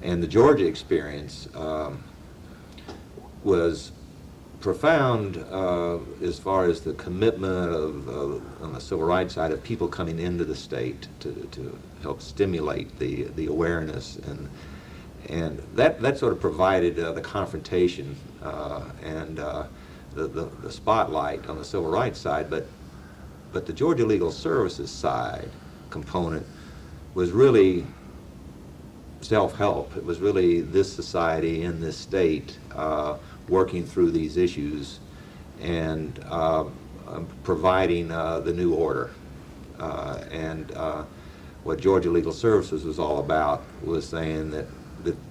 And the Georgia experience was profound as far as the commitment on the civil rights side of people coming into the state to help stimulate the awareness, and that sort of provided the confrontation and the spotlight on the civil rights side, but the Georgia Legal Services side component was really self-help. It was really this society in this state working through these issues and providing the new order. And what Georgia Legal Services was all about was saying that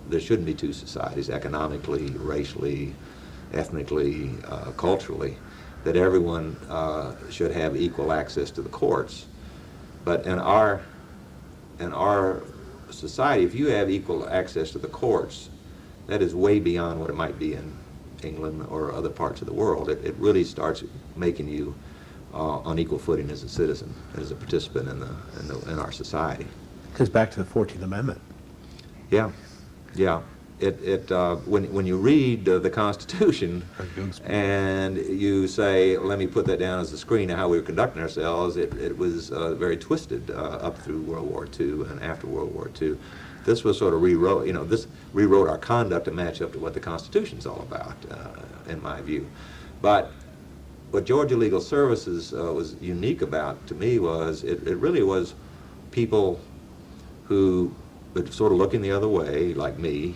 there shouldn't be two societies, economically, racially, ethnically, culturally, that everyone should have equal access to the courts. But in our society, if you have equal access to the courts, that is way beyond what it might be in England or other parts of the world. It really starts making you on equal footing as a citizen, as a participant in our society. Goes back to the 14th Amendment. Yeah, yeah. When you read the Constitution and you say, let me put that down as a screen of how we were conducting ourselves, it was very twisted up through World War II and after World War II. This was sort of this rewrote our conduct to match up to what the Constitution's all about, in my view. But what Georgia Legal Services was unique about, to me, was it really was people who were sort of looking the other way, like me,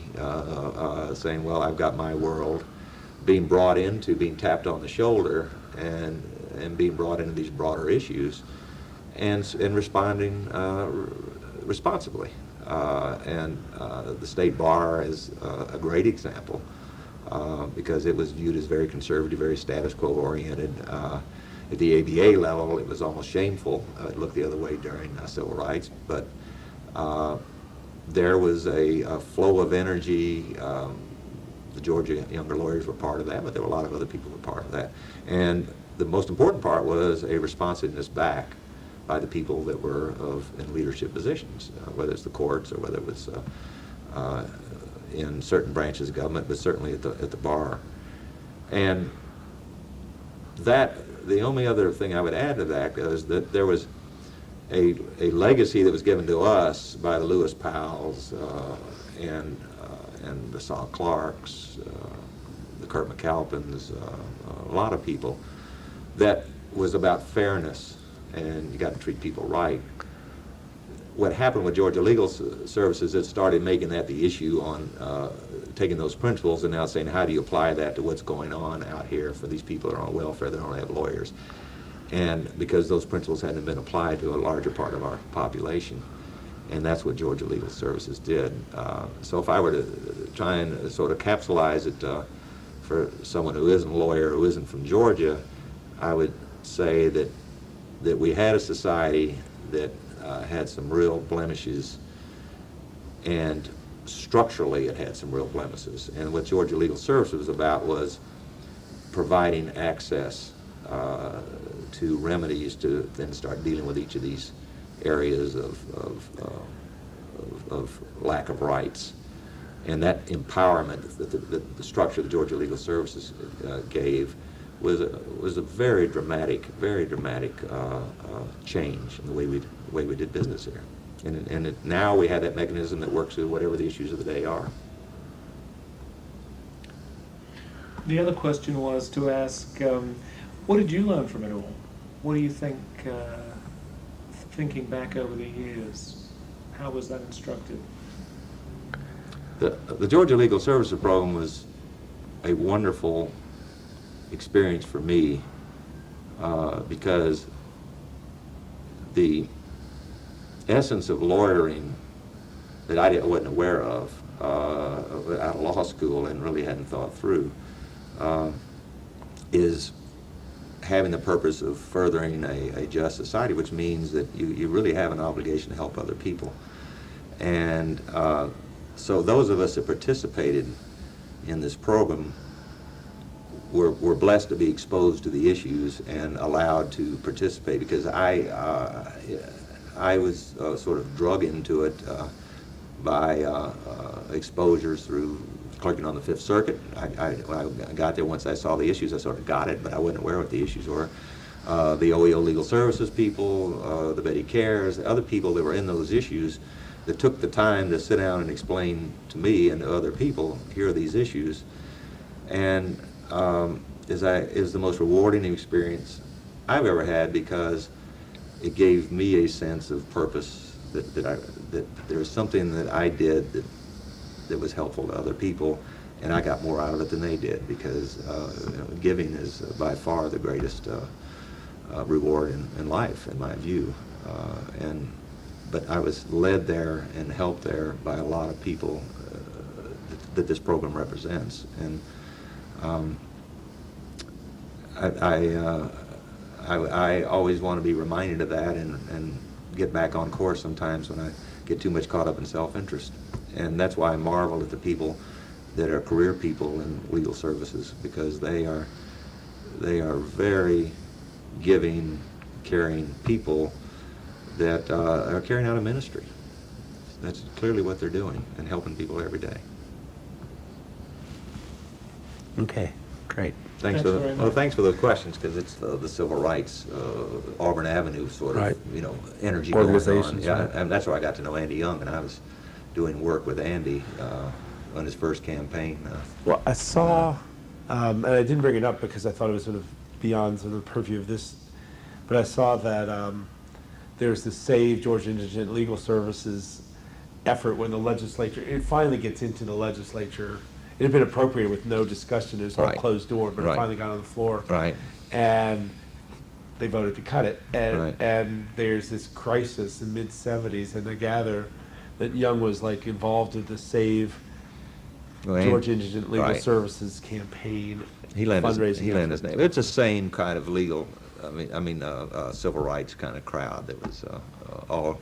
saying, well, I've got my world, being brought into, being tapped on the shoulder, and being brought into these broader issues, and responding responsibly. The state bar is a great example, because it was viewed as very conservative, very status quo oriented. At the ABA level, it was almost shameful. It looked the other way during civil rights, but there was a flow of energy. The Georgia younger lawyers were part of that, but there were a lot of other people who were part of that. And the most important part was a responsiveness back by the people that were in leadership positions, whether it's the courts or whether it was in certain branches of government, but certainly at the bar. And the only other thing I would add to that is that there was a legacy that was given to us by the Lewis Powells and the Saul Clarks, the Kurt McAlpins, a lot of people, that was about fairness, and you got to treat people right. What happened with Georgia Legal Services, it started making that the issue on taking those principles and now saying, how do you apply that to what's going on out here for these people that are on welfare, that don't have lawyers? And because those principles hadn't been applied to a larger part of our population. And that's what Georgia Legal Services did. So if I were to try and sort of capsulize it for someone who isn't a lawyer, who isn't from Georgia, I would say that we had a society that had some real blemishes, and structurally it had some real blemishes. And what Georgia Legal Services was about was providing access to remedies to then start dealing with each of these areas of lack of rights. And that empowerment that the structure of the Georgia Legal Services gave was a very dramatic change in the way we did business here. And now we have that mechanism that works with whatever the issues of the day are. The other question was to ask, what did you learn from it all? What do you think, thinking back over the years, how was that instructive? The Georgia Legal Services program was a wonderful experience for me because the essence of lawyering that I wasn't aware of out of law school and really hadn't thought through is having the purpose of furthering a just society, which means that you really have an obligation to help other people. And so those of us that participated in this program were blessed to be exposed to the issues and allowed to participate, because I was sort of drug into it by exposures through clerking on the Fifth Circuit. When I got there, once I saw the issues, I sort of got it, but I wasn't aware what the issues were. The OEO Legal Services people, the Betty Cares, other people that were in those issues that took the time to sit down and explain to me and to other people, here are these issues. And is the most rewarding experience I've ever had, because it gave me a sense of purpose that there was something that I did that was helpful to other people, and I got more out of it than they did, because giving is by far the greatest reward in life, in my view. But I was led there and helped there by a lot of people that this program represents, and I always want to be reminded of that and get back on course sometimes when I get too much caught up in self-interest. And that's why I marvel at the people that are career people in legal services, because they are very giving, caring people that are carrying out a ministry. That's clearly what they're doing, and helping people every day. Okay, great. Thanks for those questions, because it's the civil rights, Auburn Avenue sort of, Right. Energy going on. Organizations, Yeah, right. and that's where I got to know Andy Young, and I was doing work with Andy on his first campaign. Well, I saw, and I didn't bring it up because I thought it was sort of beyond sort of the purview of this, but I saw that there's the Save Georgia Indigent Legal Services effort when the legislature, it finally gets into the legislature. It had been appropriated with no discussion. It was all Right. closed door, but Right. it finally got on the floor. Right. And they voted to cut it. And, Right. and there's this crisis in mid-70s, and I gather that Young was like involved in the Save Georgia Indigent Legal Right. Services campaign. He lent his fundraising name. It's the same kind of legal, civil rights kind of crowd that was all,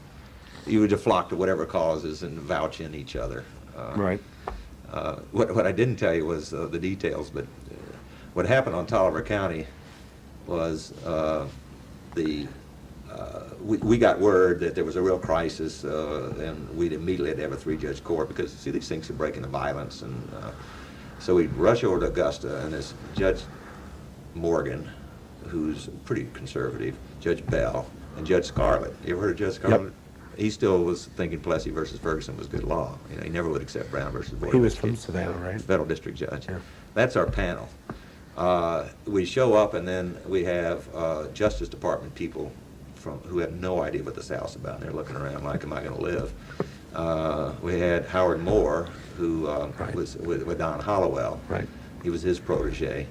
you would just flock to whatever causes and vouch in each other. Right. What I didn't tell you was the details, but what happened on Tolliver County was we got word that there was a real crisis, and we immediately had to have a 3-judge court, because, see, these things are breaking the violence, and so we rush over to Augusta, and this Judge Morgan, who's pretty conservative, Judge Bell, and Judge Scarlett. You ever heard of Judge Scarlett? Yep. He still was thinking Plessy versus Ferguson was good law. He never would accept Brown versus Board. He was from Savannah, right? Federal district judge. Yeah. That's our panel. We show up, and then we have Justice Department people who have no idea what the South's about, and they're looking around like, am I going to live? We had Howard Moore, who Right. was with Don Hollowell. Right. He was his protege.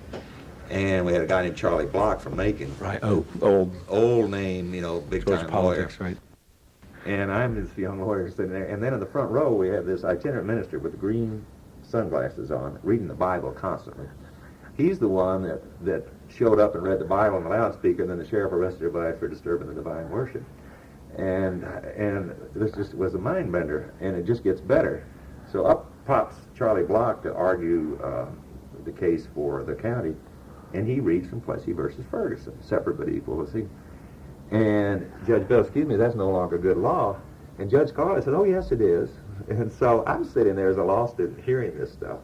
And we had a guy named Charlie Block from Macon. Right. Oh, old Old name, big Georgia time lawyer. politics, right? And I'm this young lawyer sitting there. And then in the front row, we have this itinerant minister with green sunglasses on, reading the Bible constantly. He's the one that showed up and read the Bible on the loudspeaker, and then the sheriff arrested everybody for disturbing the divine worship. And this just was a mind bender, and it just gets better. So up pops Charlie Block to argue the case for the county, and he reads from Plessy versus Ferguson, separate but equal. See? And Judge Bell, excuse me, that's no longer good law. And Judge Scarlett said, oh, yes, it is. And so I'm sitting there as a law student hearing this stuff.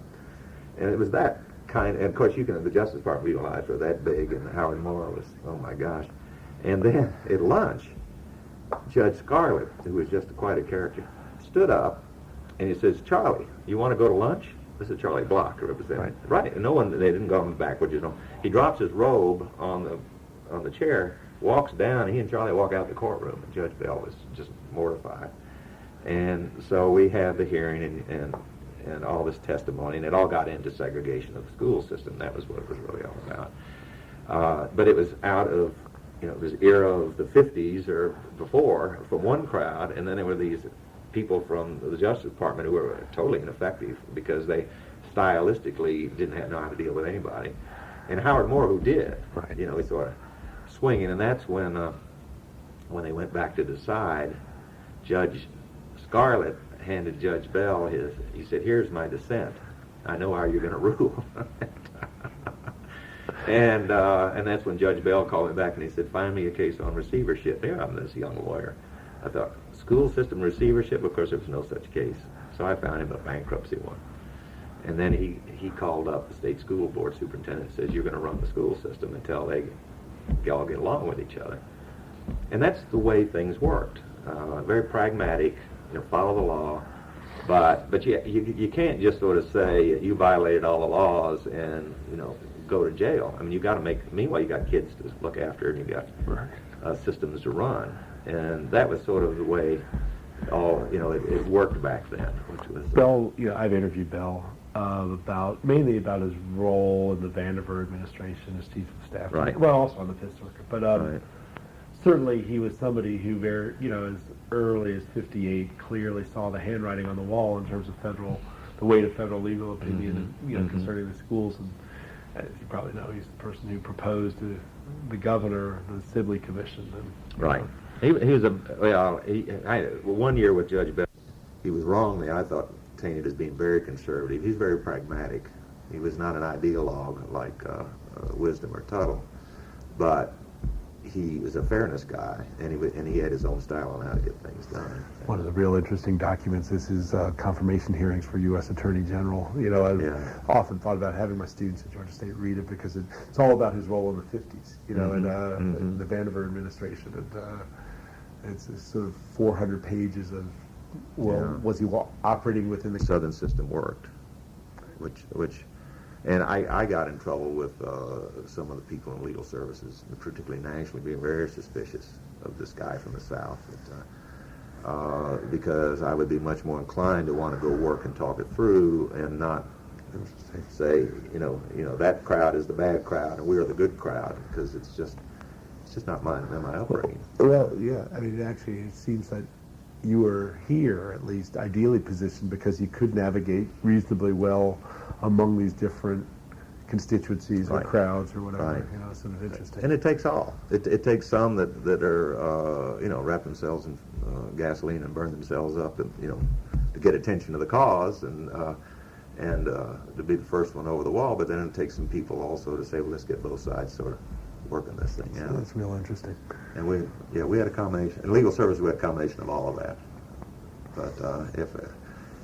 And it was that kind, and of course, the Justice Department legal eyes were that big, and Howard Moore was, oh my gosh. And then at lunch, Judge Scarlett, who was just quite a character, stood up and he says, Charlie, you want to go to lunch? This is Charlie Block, representing. Right. And no one, they didn't go on backwards, He drops his robe on the chair, walks down, he and Charlie walk out the courtroom, and Judge Bell was just mortified. And so we had the hearing and all this testimony, and it all got into segregation of the school system. That was what it was really all about. But it was out of, this era of the 50s or before, from one crowd, and then there were these people from the Justice Department who were totally ineffective because they stylistically didn't know how to deal with anybody. And Howard Moore, who did, Right. he sort of swinging, and that's when they went back to decide, Judge Scarlett handed Judge Bell he said, here's my dissent. I know how you're going to rule. And that's when Judge Bell called me back and he said, find me a case on receivership. Here I'm this young lawyer. I thought, school system receivership? Of course, there was no such case. So I found him a bankruptcy one. And then he called up the state school board superintendent and says, you're going to run the school system until they all get along with each other. And that's the way things worked. Very pragmatic, follow the law. But you can't just sort of say you violated all the laws and, go to jail. I mean, you got to meanwhile, you got kids to look after and you got systems to run. And that was sort of the way all, it worked back then, which was... Bell, I've interviewed Bell mainly about his role in the Vandiver administration as chief of staff. Right. Well, also on the Fifth Circuit, but Right. certainly he was somebody who, as early as '58, clearly saw the handwriting on the wall in terms of the weight of federal legal opinion, and concerning the schools. And as you probably know, he's the person who proposed to the governor the Sibley Commission. And, Right. He was one year with Judge Bell, he was wrongly, I thought, tainted as being very conservative. He's very pragmatic. He was not an ideologue like Wisdom or Tuttle, but he was a fairness guy, and he had his own style on how to get things done. one of the real interesting documents is his confirmation hearings for U.S. Attorney General. I've often thought about having my students at Georgia State read it because it's all about his role in the 50s, in the Vandiver administration. And it's sort of 400 pages of, was he operating within the Southern system worked, and I got in trouble with some of the people in legal services, particularly nationally, being very suspicious of this guy from the South. Because I would be much more inclined to want to go work and talk it through and not say, that crowd is the bad crowd and we're the good crowd, because it's just not my upbringing. Well, yeah. I mean, actually, it seems that you were here, at least, ideally positioned because you could navigate reasonably well among these different constituencies or crowds or whatever. Right. Sort of interesting. And it takes all. It takes some that are, wrap themselves in gasoline and burn themselves up, and to get attention to the cause and to be the first one over the wall. But then it takes some people also to say, well, let's get both sides sort of working this thing out. That's real interesting. And we had a combination. In legal service, we had a combination of all of that. But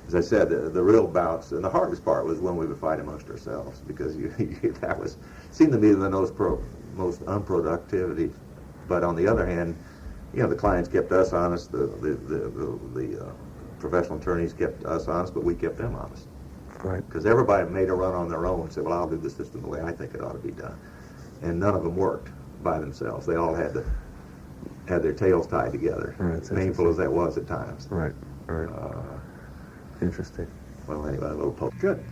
as I said, the real bouts, and the hardest part was when we would fight amongst ourselves, because that seemed to be the most unproductivity. But on the other hand, the clients kept us honest, the professional attorneys kept us honest, but we kept them honest. Right. Because everybody made a run on their own and said, well, I'll do the system the way I think it ought to be done. And none of them worked by themselves. They all had their tails tied together, Right, painful as that was at times. Right. Interesting. Well, anyway, a little poke. Good.